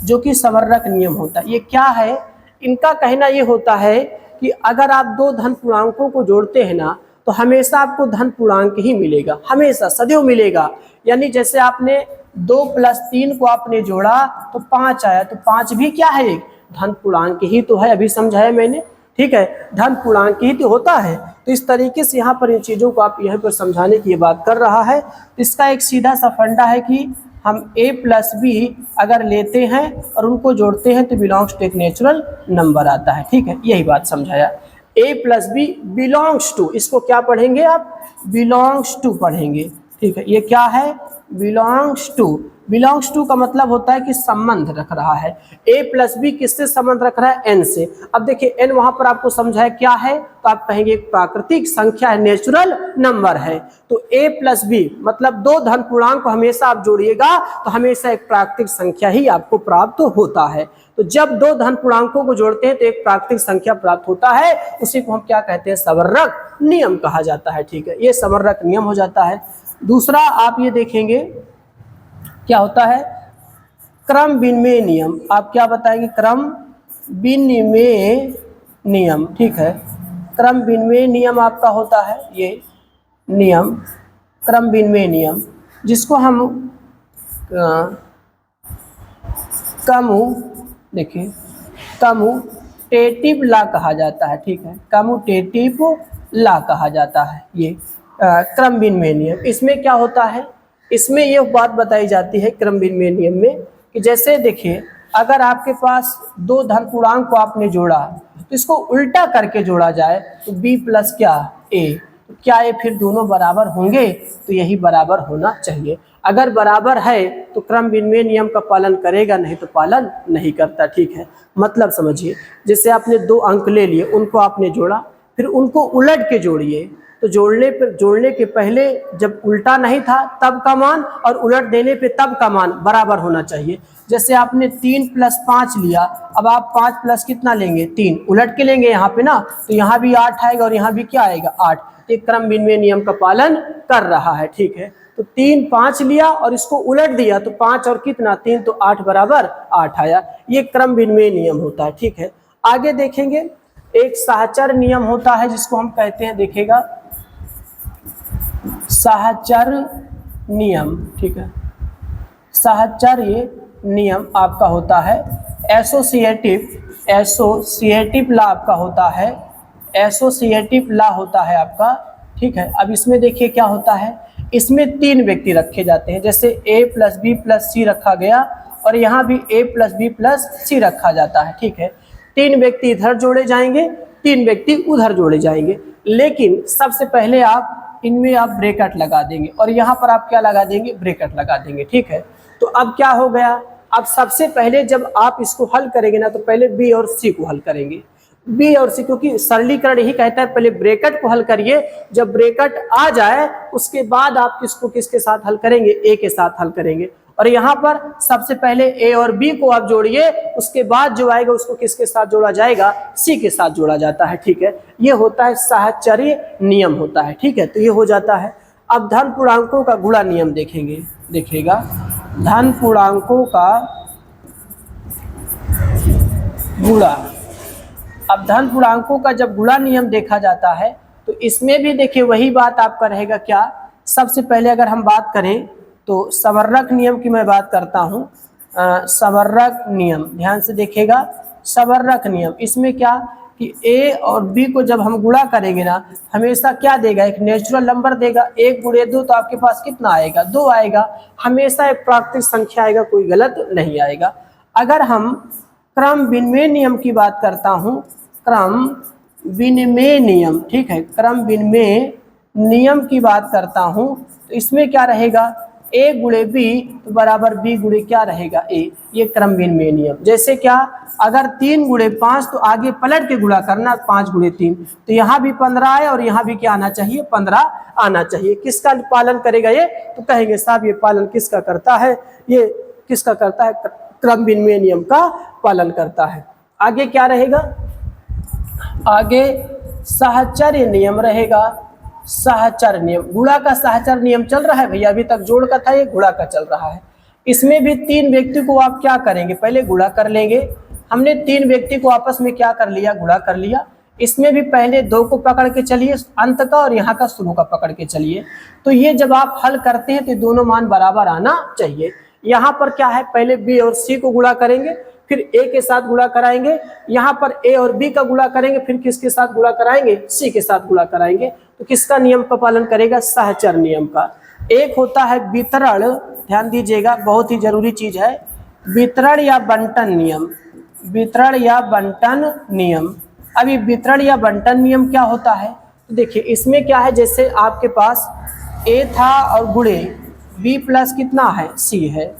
जो कि समवर्रक नियम होता है। ये क्या है, इनका कहना ये होता है कि अगर आप दो धन पूर्णांकों को जोड़ते हैं ना, तो हमेशा आपको धन पूर्णांक ही मिलेगा, हमेशा सदैव मिलेगा। यानी जैसे आपने 2 + 3 को आपने जोड़ा तो 5 आया, तो 5 भी क्या है, एक धन पूर्णांक ही तो है, अभी समझाया मैंने, ठीक है, धन पूर्णांक ही तो होता है। तो इस तरीके से यहाँ पर इन चीज़ों को आप यहाँ पर समझाने की ये बात कर रहा है। इसका एक सीधा सा फंडा है कि हम a + b अगर लेते हैं और उनको जोड़ते हैं तो बिलोंग्स टू एक नेचुरल नंबर आता है, ठीक है, यही बात समझाया। a + b बिलोंग्स टू, इसको क्या पढ़ेंगे आप, बिलोंग्स टू पढ़ेंगे, ठीक है। ये क्या है, बिलोंग्स टू का मतलब होता है कि संबंध रख रहा है। a + b किससे संबंध रख रहा है, n से। अब देखिए n वहां पर आपको समझाया क्या है, तो आप कहेंगे एक प्राकृतिक संख्या है, नेचुरल नंबर है। तो a + b मतलब दो धन पूर्णांक को हमेशा आप जोड़िएगा तो हमेशा एक प्राकृतिक संख्या ही आपको प्राप्त होता है। तो जब दो धन पूर्णांकों को जोड़ते हैं तो एक प्राकृतिक संख्या प्राप्त होता है, उसी को हम क्या कहते हैं, समवर्रक नियम कहा जाता है, ठीक है। ये समवर्रक नियम हो जाता है। दूसरा आप ये देखेंगे क्या होता है, क्रम विनिमय नियम। आप क्या बताएंगे, क्रम विनिमय नियम, ठीक है। क्रम विनिमय नियम आपका होता है ये नियम, क्रम विनिमय नियम, जिसको हम कम्यूटेटिव लॉ कहा जाता है, ठीक है, कम्यूटेटिव लॉ कहा जाता है ये क्रम विनिमय नियम। इसमें क्या होता है, इसमें ये बात बताई जाती है क्रम विनिमय नियम में कि जैसे देखिए अगर आपके पास दो धन पूर्णांक को आपने जोड़ा तो इसको उल्टा करके जोड़ा जाए तो b + क्या a, तो क्या ये फिर दोनों बराबर होंगे, तो यही बराबर होना चाहिए। अगर बराबर है तो क्रम विनिमय नियम का पालन करेगा, नहीं तो पालन नहीं करता, ठीक है। मतलब समझिए, जैसे आपने 2 अंक ले लिए, उनको आपने जोड़ा, फिर उनको उलट के जोड़िए, तो जोड़ने के पहले जब उल्टा नहीं था तब का मान और उलट देने पे तब का मान बराबर होना चाहिए। जैसे आपने 3 + 5 लिया, अब आप 5 प्लस कितना लेंगे, 3, उलट के लेंगे यहाँ पे ना, तो यहाँ भी 8 आएगा और यहाँ भी क्या आएगा, 8। एक क्रम विनिमय नियम का पालन कर रहा है, ठीक है। तो 3 5 लिया और इसको उलट दिया तो 5 और कितना 3, तो 8 बराबर 8 आया। ये क्रम विनिमय नियम होता है, ठीक है। आगे देखेंगे एक सहचर नियम होता है जिसको हम कहते हैं, देखिएगा सहचर नियम, ठीक है। सहचर ये नियम आपका होता है, एसोसिएटिव लॉ आपका होता है, एसोसिएटिव लॉ होता है आपका, ठीक है। अब इसमें देखिए क्या होता है, इसमें 3 व्यक्ति रखे जाते हैं, जैसे a + b + c रखा गया और यहाँ भी a + b + c रखा जाता है, ठीक है। 3 व्यक्ति इधर जोड़े जाएंगे, 3 व्यक्ति उधर जोड़े जाएंगे, लेकिन सबसे पहले आप इनमें आप ब्रैकेट लगा देंगे और यहाँ पर आप क्या लगा देंगे, ब्रैकेट लगा देंगे, ठीक है। तो अब क्या हो गया, अब सबसे पहले जब आप इसको हल करेंगे ना, तो पहले b और c को हल करेंगे, b और c, क्योंकि सरलीकरण ही कहता है पहले ब्रैकेट को हल करिए, जब ब्रैकेट आ जाए उसके बाद आप किसको किसके साथ हल करेंगे, a के साथ हल करेंगे। और यहाँ पर सबसे पहले a और b को आप जोड़िए, उसके बाद जो आएगा उसको किसके साथ जोड़ा जाएगा, c के साथ जोड़ा जाता है, ठीक है। ये होता है सहचर्य नियम होता है, ठीक है। तो ये हो जाता है। अब धन पूर्णांकों का गुणा नियम देखेंगे, देखिएगा धन पूर्णांकों का गुणा। अब धन पूर्णांकों का जब गुणा नियम देखा जाता है तो इसमें भी देखिए वही बात आपका रहेगा क्या, सबसे पहले अगर हम बात करें तो संवर्रक नियम की मैं बात करता हूँ। संवर्रक नियम ध्यान से देखिएगा। संवर्रक नियम इसमें क्या कि ए और बी को जब हम गुणा करेंगे ना, हमेशा क्या देगा, एक नेचुरल नंबर देगा। 1 × 2 तो आपके पास कितना आएगा, 2 आएगा। हमेशा एक प्राकृतिक संख्या आएगा, कोई गलत नहीं आएगा। अगर हम क्रम विनिमय नियम की बात करता हूँ, क्रम विनिमय नियम, ठीक है, क्रम विनिमय नियम की बात करता हूँ, तो इसमें क्या रहेगा, a × b तो बराबर b × क्या रहेगा, a। ये क्रम विनिमय नियम। जैसे क्या, अगर 3 × 5 तो आगे पलट के गुणा करना, 5 × 3 तो यहाँ भी 15 है और यहाँ भी क्या आना चाहिए, 15 आना चाहिए। किसका पालन करेगा ये, तो कहेंगे साहब ये पालन किसका करता है, ये किसका करता है, क्रम विनिमय नियम का पालन करता है। आगे क्या रहेगा, आगे साहचर्य नियम रहेगा। साहचर्य नियम, गुणा का साहचर्य नियम चल रहा है भैया, अभी तक जोड़ का था, ये गुणा का चल रहा है। इसमें भी 3 व्यक्ति को आप क्या करेंगे, पहले गुणा कर लेंगे। हमने 3 व्यक्ति को आपस में क्या कर लिया, गुणा कर लिया। इसमें भी पहले 2 को पकड़ के चलिए अंत का, और यहाँ का शुरू का पकड़ के चलिए। तो ये जब आप हल करते हैं तो दोनों मान बराबर आना चाहिए। यहाँ पर क्या है, पहले बी और सी को गुणा करेंगे, फिर ए के साथ गुणा कराएंगे। यहाँ पर ए और बी का गुणा करेंगे, फिर किसके साथ गुणा कराएंगे, सी के साथ गुणा कराएंगे। तो किसका नियम का पालन करेगा, सहचर नियम का। एक होता है वितरण, ध्यान दीजिएगा, बहुत ही जरूरी चीज है, वितरण या बंटन नियम। वितरण या बंटन नियम। अभी वितरण या बंटन नियम क्या होता है, तो देखिए इसमें क्या है, जैसे आपके पास ए था और गुणे बी प्लस कितना है, सी है।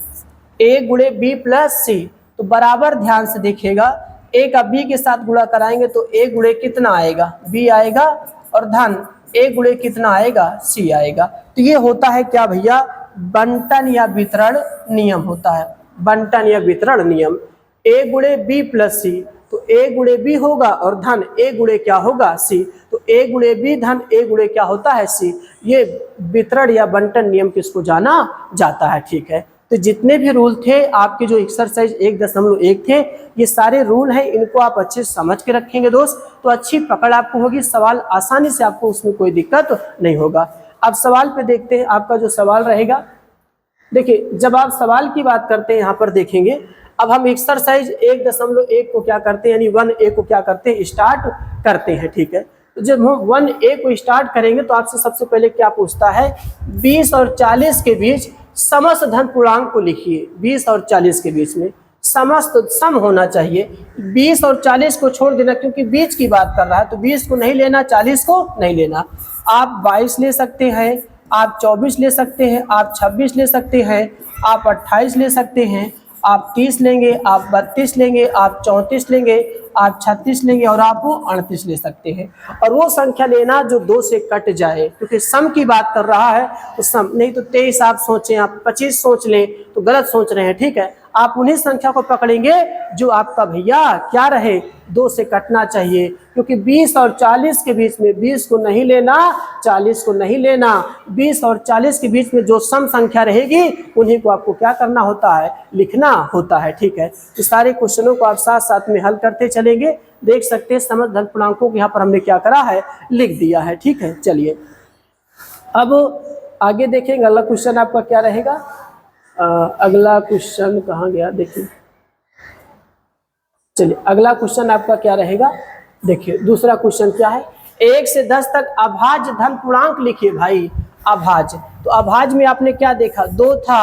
ए × बी प्लस सी, तो बराबर ध्यान से देखिएगा, ए का बी के साथ गुणा कराएंगे तो ए × कितना आएगा, बी आएगा, और धन ए × कितना आएगा, सी आएगा। तो ये होता है क्या भैया, बंटन या वितरण नियम होता है, बंटन या वितरण नियम। ए × बी प्लस सी, तो ए × बी होगा और धन ए × क्या होगा, सी। तो ए × बी धन ए × क्या होता है, सी। ये वितरण या बंटन नियम किसको जाना जाता है, ठीक है। तो जितने भी रूल थे आपके, जो एक्सरसाइज 1.1 थे, ये सारे रूल हैं, इनको आप अच्छे से समझ के रखेंगे दोस्त, तो अच्छी पकड़ आपको होगी, सवाल आसानी से आपको उसमें कोई दिक्कत नहीं होगा। अब सवाल पे देखते हैं, आपका जो सवाल रहेगा, देखिए जब आप सवाल की बात करते हैं यहाँ पर देखेंगे, अब हम एक्सरसाइज 1.1 को क्या करते हैं, यानी 1A को क्या करते हैं, स्टार्ट करते हैं, ठीक है। तो जब हम 1A को स्टार्ट करेंगे तो आपसे सबसे पहले क्या पूछता है, 20 और 40 के बीच समस्त धन पूर्णांक को लिखिए। 20 और 40 के बीच में समस्त सम होना चाहिए। 20 और 40 को छोड़ देना, क्योंकि बीच की बात कर रहा है, तो 20 को नहीं लेना, 40 को नहीं लेना। आप 22 ले सकते हैं, आप 24 ले सकते हैं, आप 26 ले सकते हैं, आप 28 ले सकते हैं, आप 30 लेंगे, आप 32 लेंगे, आप 34 लेंगे, आप 36 लेंगे, और आप 38 ले सकते हैं। और वो संख्या लेना जो 2 से कट जाए, क्योंकि सम की बात कर रहा है तो सम, नहीं तो 23 आप सोचें, आप 25 सोच लें तो गलत सोच रहे हैं, ठीक है। आप उन्हीं संख्या को पकड़ेंगे जो आपका भैया क्या रहे, 2 से कटना चाहिए, क्योंकि 20 और 40 के बीच में 20 को नहीं लेना, 40 को नहीं लेना, 20 और 40 के बीच में जो सम संख्या रहेगी उन्हीं को आपको क्या करना होता है, लिखना होता है, ठीक है। तो सारे क्वेश्चनों को आप साथ साथ में हल करते चलेंगे, देख सकते हैं समस्त धन पूर्णांकों को यहाँ पर हमने क्या करा है, लिख दिया है, ठीक है। चलिए अब आगे देखेंगे, अगला क्वेश्चन आपका क्या रहेगा। अगला क्वेश्चन कहाँ गया, देखिए, चलिए अगला क्वेश्चन आपका क्या रहेगा, देखिए दूसरा क्वेश्चन क्या है, 1 से 10 तक अभाज्य धन पूर्णांक लिखिए भाई। अभाज्य, तो अभाज्य में आपने क्या देखा, 2 था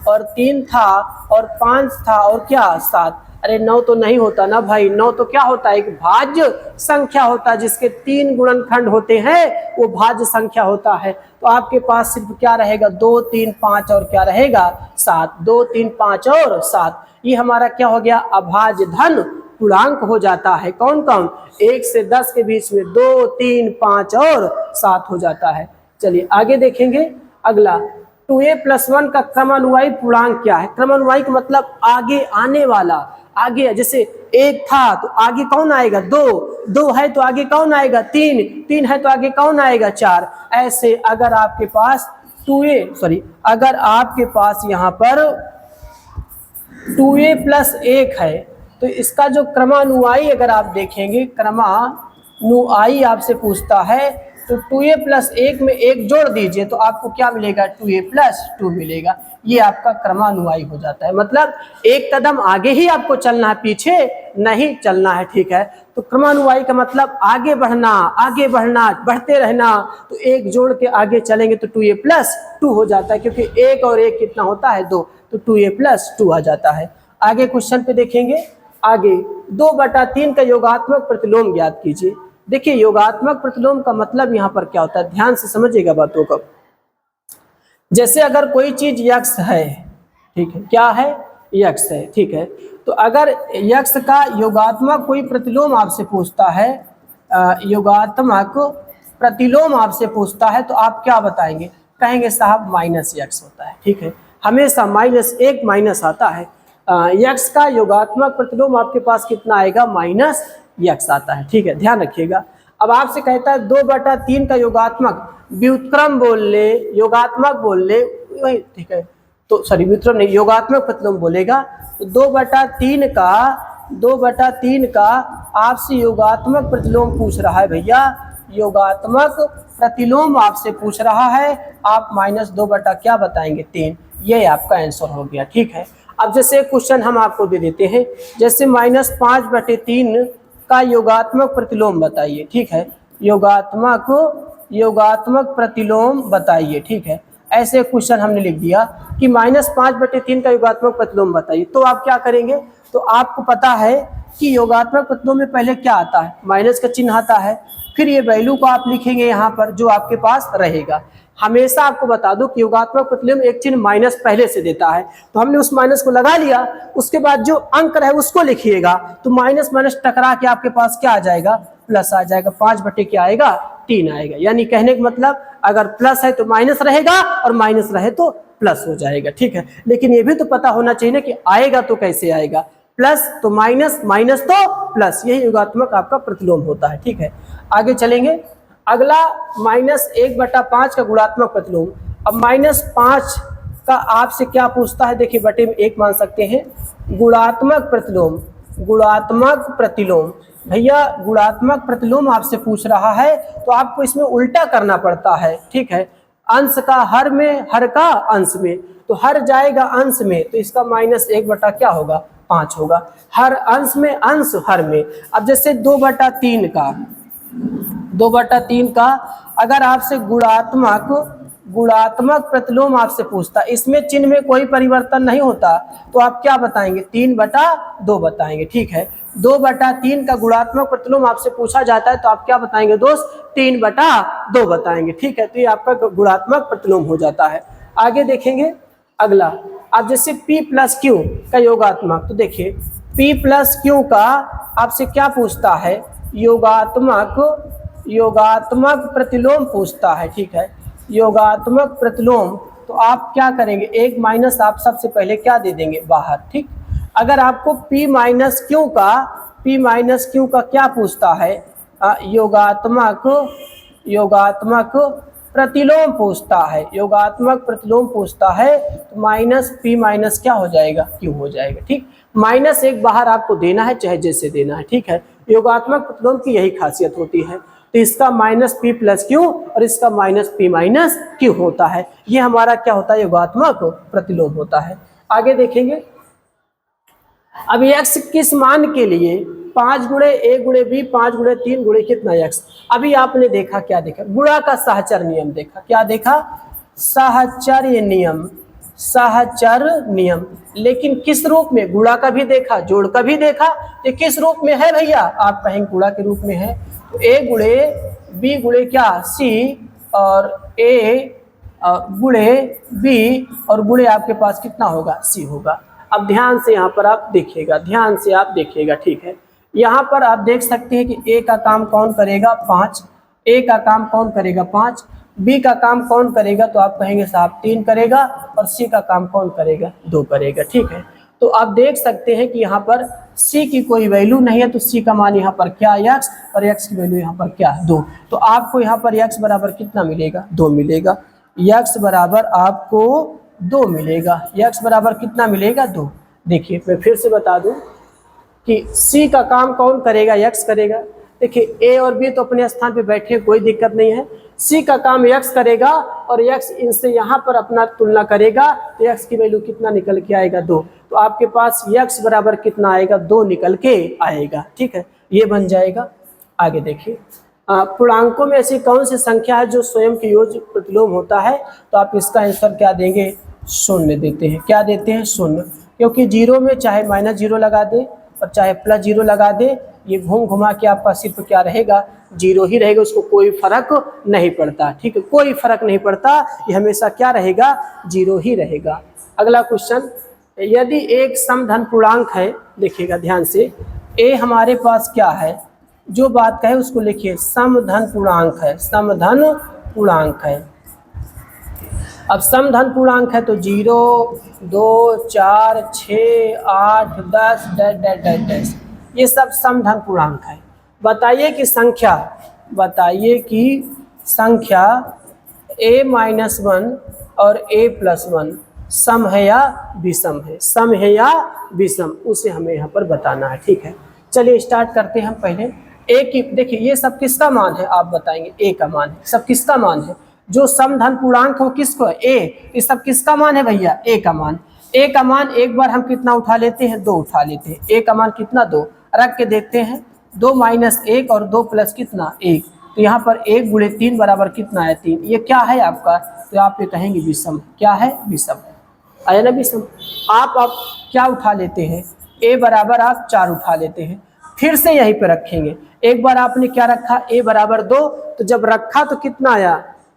और 3 था और 5 था और क्या 7। अरे 9 तो नहीं होता ना भाई, 9 तो क्या होता है, एक भाज्य संख्या होता है, जिसके 3 गुणनखंड होते हैं वो भाज्य संख्या होता है। तो आपके पास सिर्फ क्या रहेगा, 2, 3, 5 और क्या रहेगा 7। 2, 3, 5 और 7, ये हमारा क्या हो गया, अभाज्य धन पूर्णांक हो जाता है। कौन कौन, 1 से 10 के बीच में 2, 3, 5 और 7 हो जाता है। चलिए आगे देखेंगे, अगला 2A + 1 का क्रमानुवाई पूर्णांक क्या है। क्रमानुवाई का मतलब आगे आने वाला, आगे जैसे 1 था तो आगे कौन आएगा, 2 है तो आगे कौन आएगा, 3 है तो आगे कौन आएगा, 4। ऐसे अगर आपके पास अगर आपके पास यहाँ पर 2A + 1 है तो इसका जो क्रमानुवाई अगर आप देखेंगे, क्रमानुवाई आपसे पूछता है तो 2a प्लस 1 में 1 जोड़ दीजिए तो आपको क्या मिलेगा, 2a प्लस 2 मिलेगा। ये आपका क्रमानुयायी हो जाता है, मतलब एक कदम आगे ही आपको चलना है, पीछे नहीं चलना है, ठीक है। तो क्रमानुयायी का मतलब आगे बढ़ना, बढ़ते रहना। तो एक जोड़ के आगे चलेंगे तो 2a प्लस 2 हो जाता है, क्योंकि 1 और 1 कितना होता है, 2, तो 2a प्लस 2 आ जाता है। आगे क्वेश्चन पे देखेंगे, आगे 2/3 का योगात्मक प्रतिलोम ज्ञात कीजिए। देखिए योगात्मक प्रतिलोम का मतलब यहाँ पर क्या होता है, ध्यान से समझिएगा बातों को। जैसे अगर कोई चीज यक्स है, ठीक है, क्या है, यक्स है, ठीक है, तो अगर यक्स का योगात्मक कोई प्रतिलोम आपसे पूछता है, योगात्मक प्रतिलोम आपसे पूछता है, तो आप क्या बताएंगे, कहेंगे साहब माइनस यक्स होता है, ठीक है, हमेशा -1 माइनस आता है। यक्स का योगात्मक प्रतिलोम आपके पास कितना आएगा, माइनस यक्स आता है, ठीक है, ध्यान रखिएगा। अब आपसे कहता है 2/3 का योगात्मक, व्युत्क्रम बोल ले, योगात्मक बोल ले, वही, ठीक है, तो सॉरी व्युत्क्रम नहीं, योगात्मक प्रतिलोम बोलेगा। तो 2/3 का आपसे योगात्मक प्रतिलोम पूछ रहा है भैया, योगात्मक प्रतिलोम आपसे पूछ रहा है, आप -2 क्या बताएंगे, 3, ये आपका आंसर हो गया, ठीक है। अब जैसे क्वेश्चन हम आपको दे देते हैं, जैसे -5/3 का योगात्मक प्रतिलोम बताइए, ठीक है, योगात्मक प्रतिलोम बताइए, ठीक है। ऐसे क्वेश्चन हमने लिख दिया कि -5/3 का योगात्मक प्रतिलोम बताइए, तो आप क्या करेंगे, तो आपको पता है कि योगात्मक प्रतिलोम में पहले क्या आता है, माइनस का चिन्ह आता है, फिर ये वैल्यू को आप लिखेंगे यहाँ पर जो आपके पास रहेगा। हमेशा आपको बता दो कि योगात्मक प्रतिलोम एक चिन्ह माइनस पहले से देता है, तो हमने उस माइनस को लगा लिया, उसके बाद जो अंक रहे उसको लिखिएगा, तो माइनस माइनस टकरा के आपके पास क्या आ जाएगा, प्लस आ जाएगा, 5 क्या आएगा, 3 आएगा। यानी कहने का मतलब अगर प्लस है तो माइनस रहेगा और माइनस रहे तो प्लस हो जाएगा, ठीक है। लेकिन ये भी तो पता होना चाहिए ना कि आएगा तो कैसे आएगा, प्लस तो माइनस, माइनस तो प्लस, यही योगात्मक आपका प्रतिलोम होता है, ठीक है। आगे चलेंगे, अगला -1/5 का गुणात्मक प्रतिलोम। अब -5 का आपसे क्या पूछता है, देखिए बटे में 1 मान सकते हैं, गुणात्मक प्रतिलोम, गुणात्मक प्रतिलोम, भैया गुणात्मक प्रतिलोम आपसे पूछ रहा है, तो आपको इसमें उल्टा करना पड़ता है, ठीक है। अंश का हर में, हर का अंश में, तो हर जाएगा अंश में, तो इसका -1 क्या होगा, 5 होगा, हर अंश में, अंश हर में। अब जैसे 2/3 का अगर आपसे गुणात्मक प्रतिलोम आपसे पूछता, इसमें चिन्ह में कोई परिवर्तन नहीं होता, तो आप क्या बताएंगे, 3/2 बताएंगे, ठीक है। 2/3 का गुणात्मक प्रतिलोम आपसे पूछा जाता है, तो आप क्या बताएंगे दोस्त, 3/2 बताएंगे, ठीक है। तो ये आपका गुणात्मक प्रतिलोम हो जाता है। आगे देखेंगे अगला, अब जैसे P + Q का योगात्मक, तो देखिए P + Q का आपसे क्या पूछता है, योगात्मक प्रतिलोम पूछता है, ठीक है, योगात्मक प्रतिलोम। तो आप क्या करेंगे, 1 माइनस आप सबसे पहले क्या दे देंगे, बाहर, ठीक। अगर आपको P - Q का क्या पूछता है, योगात्मक प्रतिलोम पूछता है, योगात्मक प्रतिलोम पूछता है, तो -P - क्या हो जाएगा, Q हो जाएगा, ठीक। -1 बाहर आपको देना है, चाहे जैसे देना है, ठीक है। योगात्मक प्रतिलोम की यही खासियत होती है, तो इसका -P + Q और इसका -P - Q होता है, ये हमारा क्या होता है, योगात्मक प्रतिलोम होता है। आगे देखेंगे, अब x किस मान के लिए 5 × a × b 5 × 3 × कितना x, अभी आपने देखा, क्या देखा, गुणा का सहचर नियम देखा, क्या देखा, सहचर्य नियम, सहचर नियम। लेकिन किस रूप में, गुणा का भी देखा, जोड़ का भी देखा, ये किस रूप में है भैया, आप कहेंगे गुणा के रूप में है, तो a × b × क्या, c, और a × b और गुणे आपके पास कितना होगा, c होगा। अब ध्यान से यहाँ पर आप देखिएगा, ध्यान से आप देखिएगा, ठीक है। यहाँ पर आप देख सकते हैं कि a का काम कौन करेगा, 5, a का काम कौन करेगा, 5, b का काम कौन करेगा, तो आप कहेंगे साहब 3 करेगा, और c का काम कौन करेगा, 2 करेगा, ठीक है। तो आप देख सकते हैं कि यहाँ पर c की कोई वैल्यू नहीं है, तो c का मान यहाँ पर क्या, x, और x की वैल्यू यहाँ पर क्या, 2। तो आपको यहाँ पर x बराबर कितना मिलेगा, 2 मिलेगा, x बराबर आपको 2 मिलेगा, x बराबर कितना मिलेगा, 2। देखिए मैं फिर से बता दूं कि c का काम कौन करेगा, x करेगा, देखिए ए और बी तो अपने स्थान पे बैठे, कोई दिक्कत नहीं है। सी का काम x करेगा और x इनसे यहाँ पर अपना तुलना करेगा, तो x की वैल्यू कितना निकल के आएगा 2। तो आपके पास x बराबर कितना आएगा 2 निकल के आएगा, ठीक है, ये बन जाएगा। आगे देखिए, पूर्णांकों में ऐसी कौन सी संख्या है जो स्वयं के योग प्रतिलोम होता है? तो आप इसका आंसर क्या देंगे? शून्य देते हैं। क्या देते हैं? शून्य, क्योंकि जीरो में चाहे -0 लगा दे और चाहे +0 लगा दे, ये घूम घुमा के आपका सिर्फ क्या रहेगा? 0 ही रहेगा, उसको कोई फर्क नहीं पड़ता, ठीक है, कोई फर्क नहीं पड़ता, ये हमेशा क्या रहेगा? 0 ही रहेगा। अगला क्वेश्चन, यदि एक समधन पूर्णांक है, देखिएगा ध्यान से, ए हमारे पास क्या है? जो बात कहे उसको लिखिए, समधन पूर्णांक है, समधन पूर्णांक है। अब समधन पूर्णांक है तो 0, 2, 4, 6, 8, 10 डैश, ये सब समधन पूर्णांक है। बताइए कि संख्या a-1 और a+1 सम है या विषम है? सम है या विषम, उसे हमें यहाँ पर बताना है, ठीक है। चलिए स्टार्ट करते हैं हम पहले। ए की, देखिए ये सब किसका मान है? आप बताएंगे। ए का मान है। सब किसका मान है? जो समधन पूर्णांक हो किसको? ए। ये सब किसका मान है भैया? ए का मान। ए का मान एक बार हम कितना उठा लेते हैं? 2 उठा लेते हैं। ए का मान कितना? 2 रख के देखते हैं। 2 - 1 और 2 प्लस कितना? 1। तो यहाँ पर 1 × 3 बराबर कितना है? 3। ये क्या है आपका? तो आप ये कहेंगे विषम। क्या है? विषम। आया ना विषम। आप क्या उठा लेते हैं? ए बराबर आप 4 उठा लेते हैं, फिर से यहीं पे रखेंगे। एक बार आपने क्या रखा? ए बराबर 2, तो जब रखा तो कितना आया?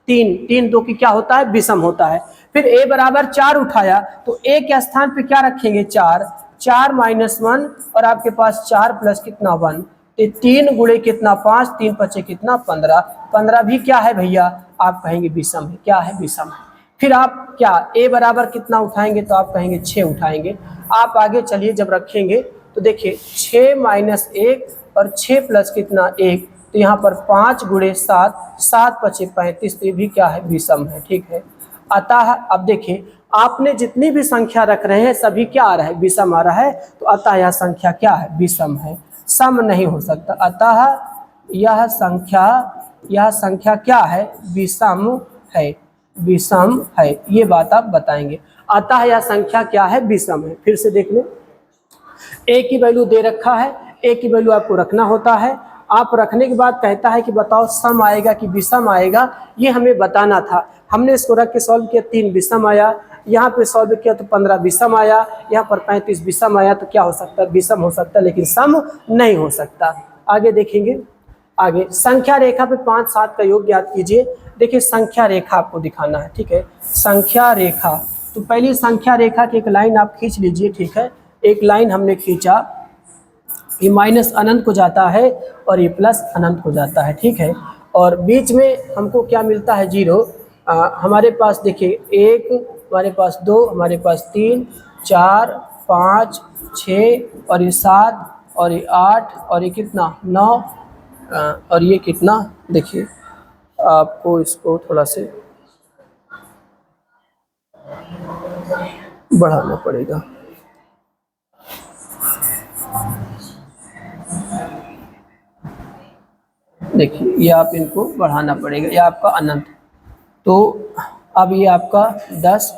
3। 3 2 की क्या होता है? विषम होता है। फिर ए बराबर 4 उठाया, तो ए के स्थान पे क्या रखेंगे? 4। 4 - 1 और आपके पास 4 प्लस कितना? 1। तो 3 × कितना? 5। 3 × 5 कितना? 15। 15 भी क्या है भैया? आप कहेंगे विषम है। क्या है? विषम है। फिर आप क्या ए बराबर कितना उठाएंगे? तो आप कहेंगे 6 उठाएंगे। आप आगे चलिए, जब रखेंगे तो देखिए 6 - 1 और 6 प्लस कितना? 1। तो यहाँ पर 5 × 7, 7 × 5 35, तो ये भी क्या है? विषम है, ठीक है। अतः अब देखिए, आपने जितनी भी संख्या रख रहे हैं सभी क्या आ रहा है? विषम आ रहा है। तो अतः यह संख्या क्या है? विषम है, सम नहीं हो सकता। अतः यह संख्या क्या है? विषम है, विषम है। ये बात आप बताएंगे। अतः यह संख्या क्या है? विषम है। फिर से देख लें, ए की वैल्यू दे रखा है, ए की वैल्यू आपको रखना होता है। आप रखने के बाद कहता है कि बताओ सम आएगा कि विषम आएगा, ये हमें बताना था। हमने इसको रख के सॉल्व किया, 3 विषम आया। यहाँ पे सॉल्व किया तो 15 विषम आया। यहाँ पर 35 विषम आया। तो क्या हो सकता है? विषम हो सकता है, लेकिन सम नहीं हो सकता। आगे देखेंगे। आगे संख्या रेखा पे 5 7 का योग ज्ञात कीजिए। देखिए संख्या रेखा आपको दिखाना है, ठीक है। संख्या रेखा, तो पहली संख्या रेखा की एक लाइन आप खींच लीजिए, ठीक है। एक लाइन हमने खींचा, ये माइनस अनंत को जाता है और ये प्लस अनंत को जाता है, ठीक है। और बीच में हमको क्या मिलता है? 0। हमारे पास देखिए 1, हमारे पास 2, हमारे पास 3, 4, 5, 6 और ये 7 और ये 8 और ये कितना? 9 और ये कितना? देखिए आपको इसको थोड़ा से बढ़ाना पड़ेगा। देखिए ये आप इनको बढ़ाना पड़ेगा, ये आपका अनंत। तो अब ये आपका 10,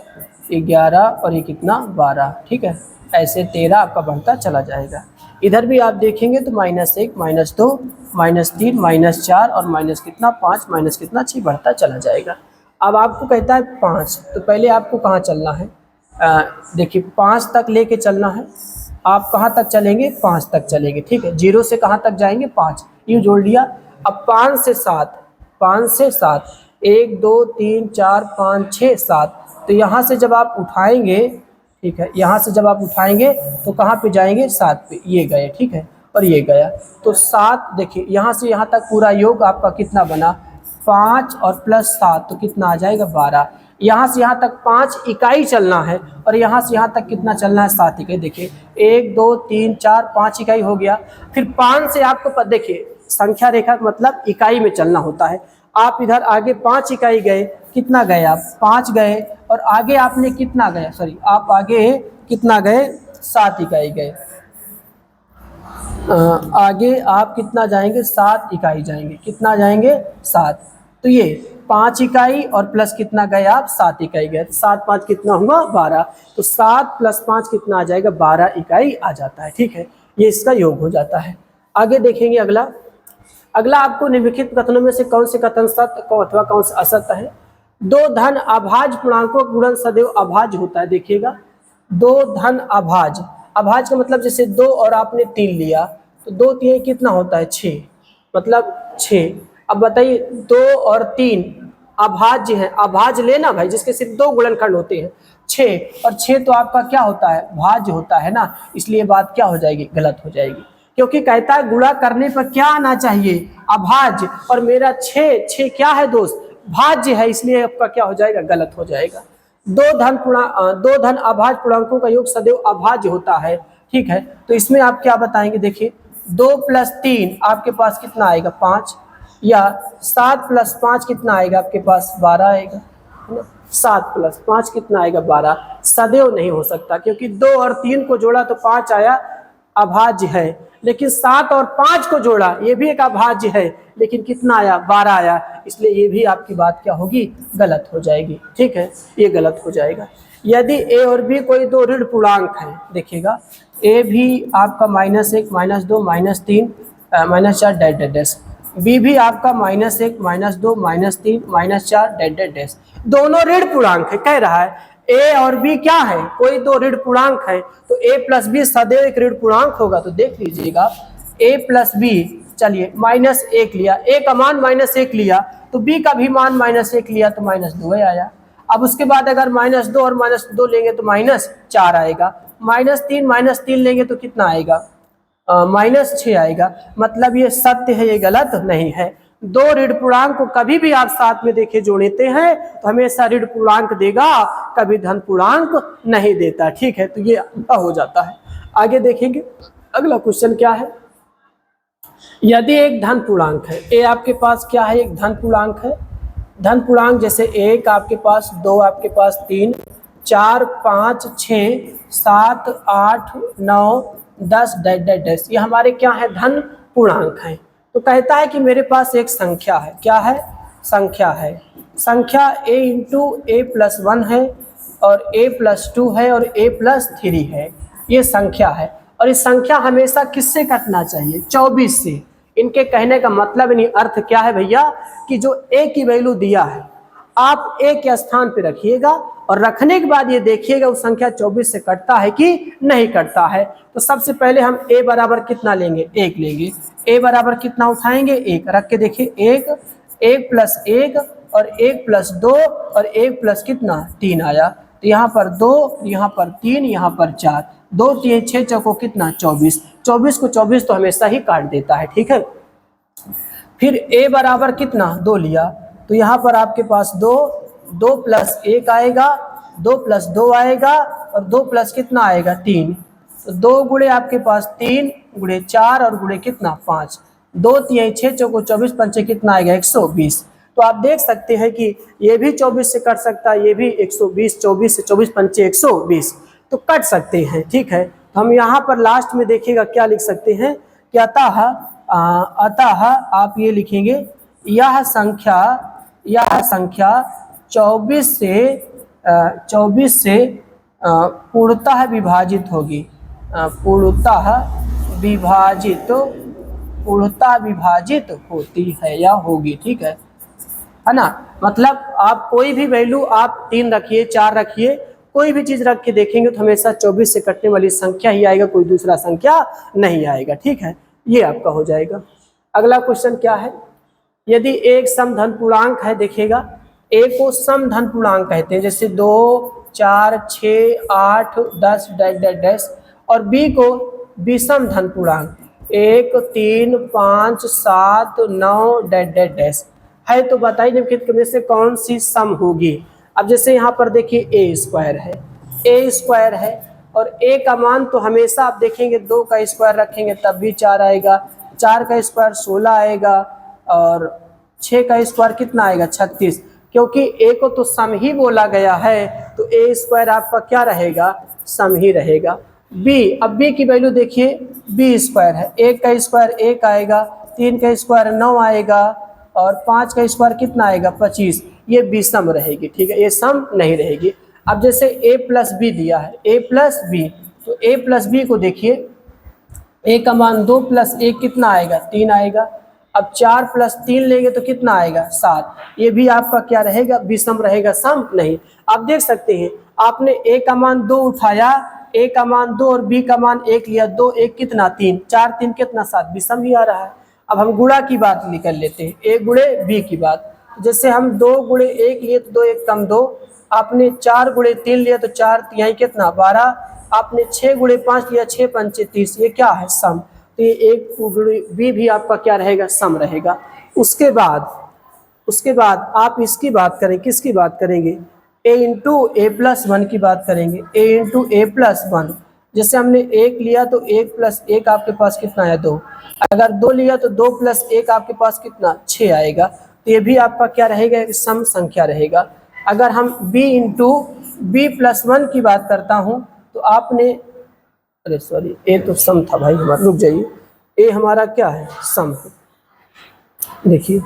11 और ये कितना? 12, ठीक है। ऐसे 13 आपका बढ़ता चला जाएगा। इधर भी आप देखेंगे तो -1, -2, -3, -4 और माइनस कितना? 5, माइनस कितना? 6 बढ़ता चला जाएगा। अब आपको कहता है 5, तो पहले आपको कहाँ चलना है? देखिए 5 तक लेके चलना है। आप कहाँ तक चलेंगे? 5 तक चलेंगे, ठीक है। 0 से कहाँ तक जाएंगे? 5, यूँ जोड़ लिया। अब 5 से 7, 1 2 3 4 5 6 7, तो यहाँ से जब आप उठाएंगे, ठीक है, यहाँ से जब आप उठाएंगे तो कहाँ पे जाएंगे? 7 पे। ये गए, ठीक है, और ये गया। तो 7, देखिए यहाँ से यहाँ तक पूरा योग आपका कितना बना? 5 और प्लस 7, तो कितना आ जाएगा? 12। यहाँ से यहाँ तक 5 इकाई चलना है और यहाँ से यहाँ तक कितना चलना है? 7 इकाई। देखिए 1 2 3 4 5 इकाई हो गया। फिर 5 से आपको देखिए संख्या रेखा का मतलब इकाई में चलना होता है। आप इधर आगे 5 इकाई गए, कितना गए आप? 5 गए। और आगे आपने कितना गए? सॉरी, आप आगे कितना गए? 7 इकाई गए। आगे आप कितना जाएंगे, 7 इकाई जाएंगे। कितना जाएंगे, 7। तो ये 5 इकाई और प्लस कितना गए आप, 7 इकाई गए। 7 5 कितना हुआ, 12। तो 7 + 5 कितना आ जाएगा, 12 इकाई आ जाता है। ठीक है, ये इसका योग हो जाता है। आगे देखेंगे अगला। अगला आपको निम्नलिखित कथनों में से कौन से कथन सत्य अथवा कौन सा असत्य है। दो धन अभाज्य पूर्णांकों का गुणन सदैव अभाज्य होता है। देखिएगा, दो धन अभाज्य, अभाज्य का मतलब जैसे 2 और आपने 3 लिया तो 2 3 कितना होता है, 6, मतलब 6। अब बताइए 2 और 3 अभाज्य है, अभाज्य लेना भाई जिसके सिर्फ 2 गुणनखंड होते हैं। 6 और 6 तो आपका क्या होता है, भाज्य होता है ना, इसलिए बात क्या हो जाएगी, गलत हो जाएगी। क्योंकि कहता है गुणा करने पर क्या आना चाहिए, अभाज्य, और मेरा 6 क्या है दोस्त, भाज्य है, इसलिए आपका क्या हो जाएगा, गलत हो जाएगा। दो धन अभाज्य पूर्णांकों का योग सदैव अभाज्य होता है। ठीक है, तो इसमें आप क्या बताएंगे, देखिए 2 + 3 आपके पास कितना आएगा, 5, या 7 + 5 कितना आएगा आपके पास, 12 आएगा। 7 + 5 कितना आएगा, 12। सदैव नहीं हो सकता, क्योंकि 2 और 3 को जोड़ा तो 5 आया, अभाज्य है। लेकिन 7 और 5 को जोड़ा, ये भी एक अभाज्य है, लेकिन कितना आया, 12 आया, इसलिए ये भी आपकी बात क्या होगी, गलत हो जाएगी। ठीक है, ये गलत हो जाएगा। यदि ए और बी कोई दो ऋण पूर्णांक है, देखिएगा ए भी आपका -1 -2 -3 -4 डैश डैश डैश, बी भी आपका -1 -2 -3 -4 डैश डैश डैश, दोनों ऋण पूर्णांक है। कह रहा है ए और बी क्या है, कोई दो ऋण पूर्णांक है, तो a + b सदैव एक ऋण पूर्णांक होगा। तो देख लीजिएगा a + b, चलिए -1 लिया, a का मान -1 लिया तो b का भी मान -1 लिया तो -2 आया। अब उसके बाद अगर -2 और -2 लेंगे तो -4 आएगा, -3 लेंगे तो कितना आएगा, -6 आएगा। मतलब ये सत्य है, ये गलत नहीं है। दो ऋण पूर्णांक को कभी भी आप साथ में देखे जोड़ते हैं तो हमेशा ऋण पूर्णांक देगा, कभी धन पूर्णांक नहीं देता। ठीक है, तो ये हो जाता है। आगे देखेंगे अगला क्वेश्चन क्या है। यदि एक धन पूर्णांक है, ए आपके पास क्या है, एक धन पूर्णांक है। धन पूर्णांक जैसे 1 आपके पास, 2 आपके पास, 3 4 5 6 7 8 9 10 डैश डैश डैश, ये हमारे क्या है, धन पूर्णांक हैं। तो कहता है कि मेरे पास एक संख्या है, क्या है, संख्या है। संख्या a × a+1 है और a+2 है और a+3 है, ये संख्या है। और इस संख्या हमेशा किससे कटना चाहिए, 24 से। इनके कहने का मतलब नहीं, अर्थ क्या है भैया, कि जो a की वैल्यू दिया है आप a के स्थान पे रखिएगा और रखने के बाद ये देखिएगा उस संख्या 24 से कटता है कि नहीं कटता है। तो सबसे पहले हम a बराबर कितना लेंगे, 1 लेंगे। a बराबर कितना उठाएंगे, 1 रख के देखिए, 1 + 1 और 1 + 2 और 1 + कितना, 3 आया। तो यहाँ पर 2, यहाँ पर 3, यहाँ पर 4, 2 3 6 चौको कितना, 24। 24 को 24 तो हमेशा ही काट देता है। ठीक है, फिर a बराबर कितना, 2 लिया, तो यहाँ पर आपके पास 2 + 1 आएगा, 2 + 2 आएगा और 2 + कितना आएगा, 3। तो 2 गुणे आपके पास 3 गुणे 4 और गुणे कितना, 5, 2 3 6 चौको 24 पंचे कितना आएगा, 120। तो आप देख सकते हैं कि ये भी 24 से कट सकता है, ये भी 120, 24 से 24 पंचे 120, तो कट सकते हैं। ठीक है, तो हम यहाँ पर लास्ट में देखिएगा क्या लिख सकते हैं कि अतः आप ये लिखेंगे, यह संख्या 24 से पूर्णतः विभाजित होगी, पूर्णतः विभाजित होती है या होगी। ठीक है ना, मतलब आप कोई भी वैल्यू आप 3 रखिए, 4 रखिए, कोई भी चीज रख के देखेंगे तो हमेशा 24 से कटने वाली संख्या ही आएगा, कोई दूसरा संख्या नहीं आएगा। ठीक है, ये आपका हो जाएगा। अगला क्वेश्चन क्या है, यदि एक समधन पूर्णांक है, देखिएगा a को समधन पूर्णांक कहते हैं, जैसे 2 4 6 8 10 डैश डैश डैश, और b को विषम धन पूर्णांक 1 3 5 7 9 डैश डैश डैश है। तो बताइए निम्नलिखित में से कौन सी सम होगी। अब जैसे यहाँ पर देखिए a² है और a का मान तो हमेशा आप देखेंगे 2 का स्क्वायर रखेंगे तब भी 4 आएगा, 4 का स्क्वायर 16 आएगा और 6 का स्क्वायर कितना आएगा, 36। क्योंकि a को तो सम ही बोला गया है तो a² आपका क्या रहेगा, सम ही रहेगा। बी, अब बी की वैल्यू देखिए, बी स्क्वायर है, 1 का स्क्वायर 1 आएगा, 3 का स्क्वायर 9 आएगा और 5 का स्क्वायर कितना आएगा 25। ये विषम रहेगी, ठीक है, ये सम नहीं रहेगी। अब जैसे a प्लस बी दिया है, a प्लस बी, तो a प्लस बी को देखिए, a का मान 2 प्लस 1 कितना आएगा 3 आएगा। अब 4 प्लस 3 लेंगे तो कितना आएगा 7। ये भी आपका क्या रहेगा, विषम रहेगा, सम नहीं। आप देख सकते हैं, आपने a का मान 2 उठाया, a का मान 2 और b का मान 1 लिया, 2 1 कितना 3, 4 3 कितना 7, विषम ही आ रहा है। अब हम गुणा की बात निकल लेते हैं, a गुणे b की बात। जैसे हम 2 गुणे 1 लिए तो 2 1 कम 2, आपने 4 गुणे 3 लिया तो 4 तिहाई कितना 12, आपने 6 गुणे 5 लिया 6 पंचे 30, ये क्या है सम। तो ये एक गुणे बी भी आपका क्या रहेगा, सम रहेगा। उसके बाद आप इसकी बात करें, किसकी बात करेंगे, a इंटू ए प्लस 1 की बात करेंगे, a इंटू ए प्लस 1। जैसे हमने 1 लिया तो 1 प्लस 1 आपके पास कितना है 2, अगर 2 लिया तो 2 प्लस 1 आपके पास कितना 6 आएगा। तो ये भी आपका क्या रहेगा, एक सम संख्या रहेगा। अगर हम b इंटू बी प्लस 1 की बात करता हूँ तो आपने, अरे सॉरी, ए तो सम था भाई हमारा, रुक जाइए, ए हमारा क्या है, सम है। देखिए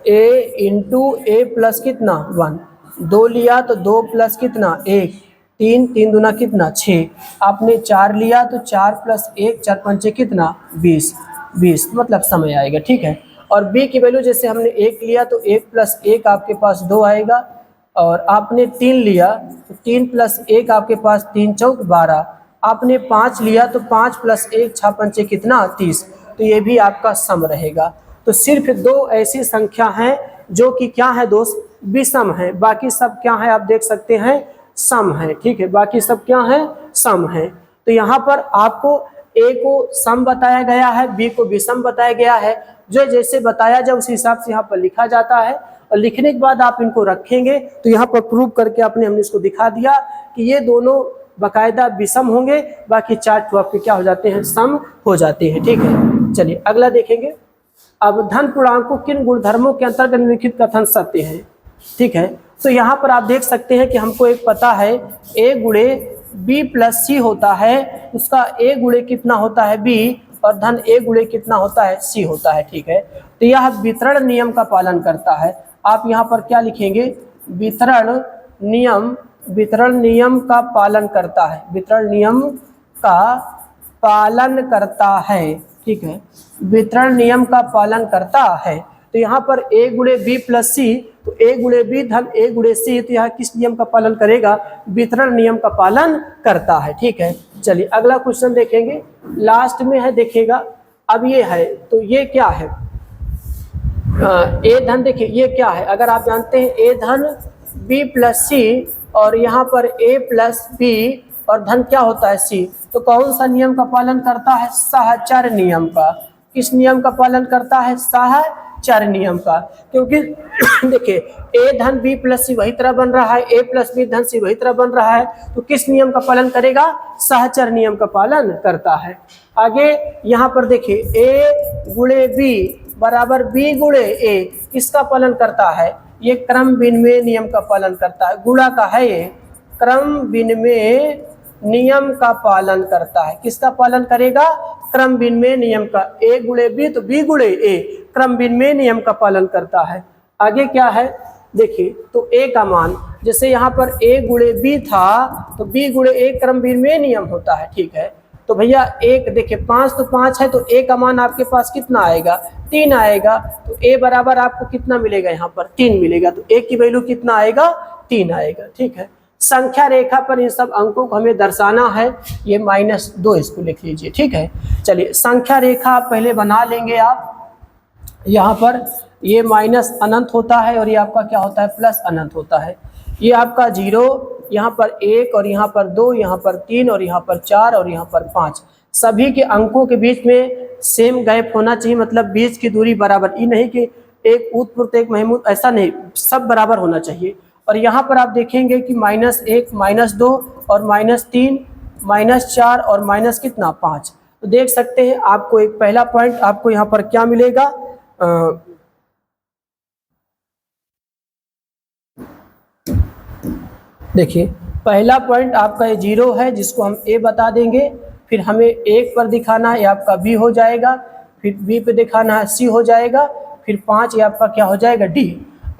ए इंटू ए प्लस कितना 1, 2 लिया तो 2 प्लस कितना 1, 3 3 दूना कितना 6, आपने 4 लिया तो 4 प्लस 1 4 पंचे कितना 20, 20 मतलब समय आएगा, ठीक है। और b की वैल्यू जैसे हमने 1 लिया तो 1 प्लस 1 आपके पास 2 आएगा, और आपने 3 लिया तो 3 प्लस 1 आपके पास 3 चौक 12, आपने 5 लिया तो 5 प्लस 1 6 पंचे कितना 30। तो ये भी आपका सम रहेगा। तो सिर्फ 2 ऐसी संख्या हैं जो कि क्या है दोस्त, विषम है, बाकी सब क्या है आप देख सकते हैं, सम है, ठीक है, बाकी सब क्या है, सम है। तो यहाँ पर आपको a को सम बताया गया है, b को विषम बताया गया है, जो जैसे बताया जाए उस हिसाब से यहाँ पर लिखा जाता है। और लिखने के बाद आप इनको रखेंगे तो यहाँ पर प्रूव करके हमने इसको दिखा दिया कि ये दोनों बाकायदा विषम होंगे, बाकी 4 तो आपके क्या हो जाते हैं, सम हो जाते हैं, ठीक है। चलिए अगला देखेंगे। अब धन पूर्णांक को किन गुणधर्मों के अंतर्गत निम्नलिखित कथन सत्य है, ठीक है। तो यहाँ पर आप देख सकते हैं कि हमको एक पता है a गुणे b प्लस सी होता है, उसका a गुणे कितना होता है b, और धन a गुणे कितना होता है c होता है, ठीक है। तो यह वितरण नियम का पालन करता है। आप यहाँ पर क्या लिखेंगे, वितरण नियम का पालन करता है, वितरण नियम का पालन करता है, ठीक है, वितरण नियम का पालन करता है। तो यहाँ पर a गुणे बी प्लस सी, तो a गुणे बी धन a गुणे सी, तो यहाँ किस नियम का पालन करेगा, वितरण नियम का पालन करता है, ठीक है। चलिए अगला क्वेश्चन देखेंगे, लास्ट में है, देखिएगा। अब ये है, तो ये क्या है, a धन, देखिए ये क्या है, अगर आप जानते हैं a धन b प्लस सी, और यहाँ पर a प्लस बी और धन क्या होता है c, तो कौन सा नियम का पालन करता है, सहचर नियम का। किस नियम का पालन करता है, सहचर नियम का। क्योंकि देखिए a धन b प्लस सी वही तरह बन रहा है, a प्लस बी धन सी वही तरह बन रहा है, तो किस नियम का पालन करेगा, सहचर नियम का पालन करता है। आगे यहाँ पर देखिए a गुणे b बराबर b गुणे a, इसका पालन करता है, ये क्रम विनिमय नियम का पालन करता है, गुणा का है, ये क्रम विनिमय नियम का पालन करता है। किसका पालन करेगा, क्रम विनिमय नियम का। a गुणे b तो b गुणे a, क्रम विनिमय नियम का पालन करता है। आगे क्या है देखिए, तो a का मान, जैसे यहाँ पर a गुणे b था तो b गुणे a क्रम विनिमय नियम होता है, ठीक है। तो भैया एक देखिए 5 तो 5 है, तो a का मान आपके पास कितना आएगा, 3 आएगा। तो a बराबर आपको कितना मिलेगा, यहाँ पर 3 मिलेगा, तो a की वैल्यू कितना आएगा, 3 आएगा, ठीक है। संख्या रेखा पर इन सब अंकों को हमें दर्शाना है, ये -2 इसको लिख लीजिए, ठीक है। चलिए संख्या रेखा पहले बना लेंगे आप। यहाँ पर ये माइनस अनंत होता है और ये आपका क्या होता है, प्लस अनंत होता है। ये आपका 0, यहाँ पर 1 और यहाँ पर 2, यहाँ पर 3 और यहाँ पर 4 और यहाँ पर 5, सभी के अंकों के बीच में सेम गैप होना चाहिए, मतलब बीच की दूरी बराबर। ये नहीं कि एक उत्पूर्त एक महमूद, ऐसा नहीं, सब बराबर होना चाहिए। और यहाँ पर आप देखेंगे कि -1 -2 और -3 -4 और माइनस कितना 5। तो देख सकते हैं आपको एक पहला पॉइंट आपको यहाँ पर क्या मिलेगा, देखिए पहला पॉइंट आपका ये 0 है जिसको हम ए बता देंगे, फिर हमें 1 पर दिखाना है, ये आपका बी हो जाएगा, फिर बी पे दिखाना है सी हो जाएगा, फिर 5 ये आपका क्या हो जाएगा डी,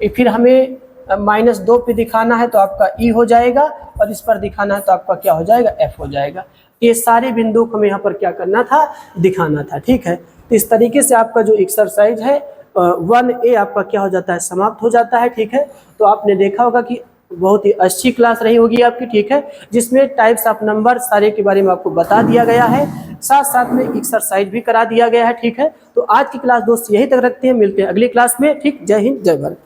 फिर हमें -2 पे दिखाना है तो आपका ई हो जाएगा, और इस पर दिखाना है तो आपका क्या हो जाएगा एफ हो जाएगा। ये सारे बिंदु को हमें यहाँ पर क्या करना था, दिखाना था। ठीक है, तो इस तरीके से आपका जो एक्सरसाइज है 1A आपका क्या हो जाता है, समाप्त हो जाता है। ठीक है, तो आपने देखा होगा कि बहुत ही अच्छी क्लास रही होगी आपकी। ठीक है, जिसमें टाइप्स ऑफ नंबर सारे के बारे में आपको बता दिया गया है, साथ साथ में एक्सरसाइज भी करा दिया गया है। ठीक है, तो आज की क्लास दोस्त यही तक रखते हैं, मिलते हैं अगली क्लास में। ठीक, जय हिंद जय भारत।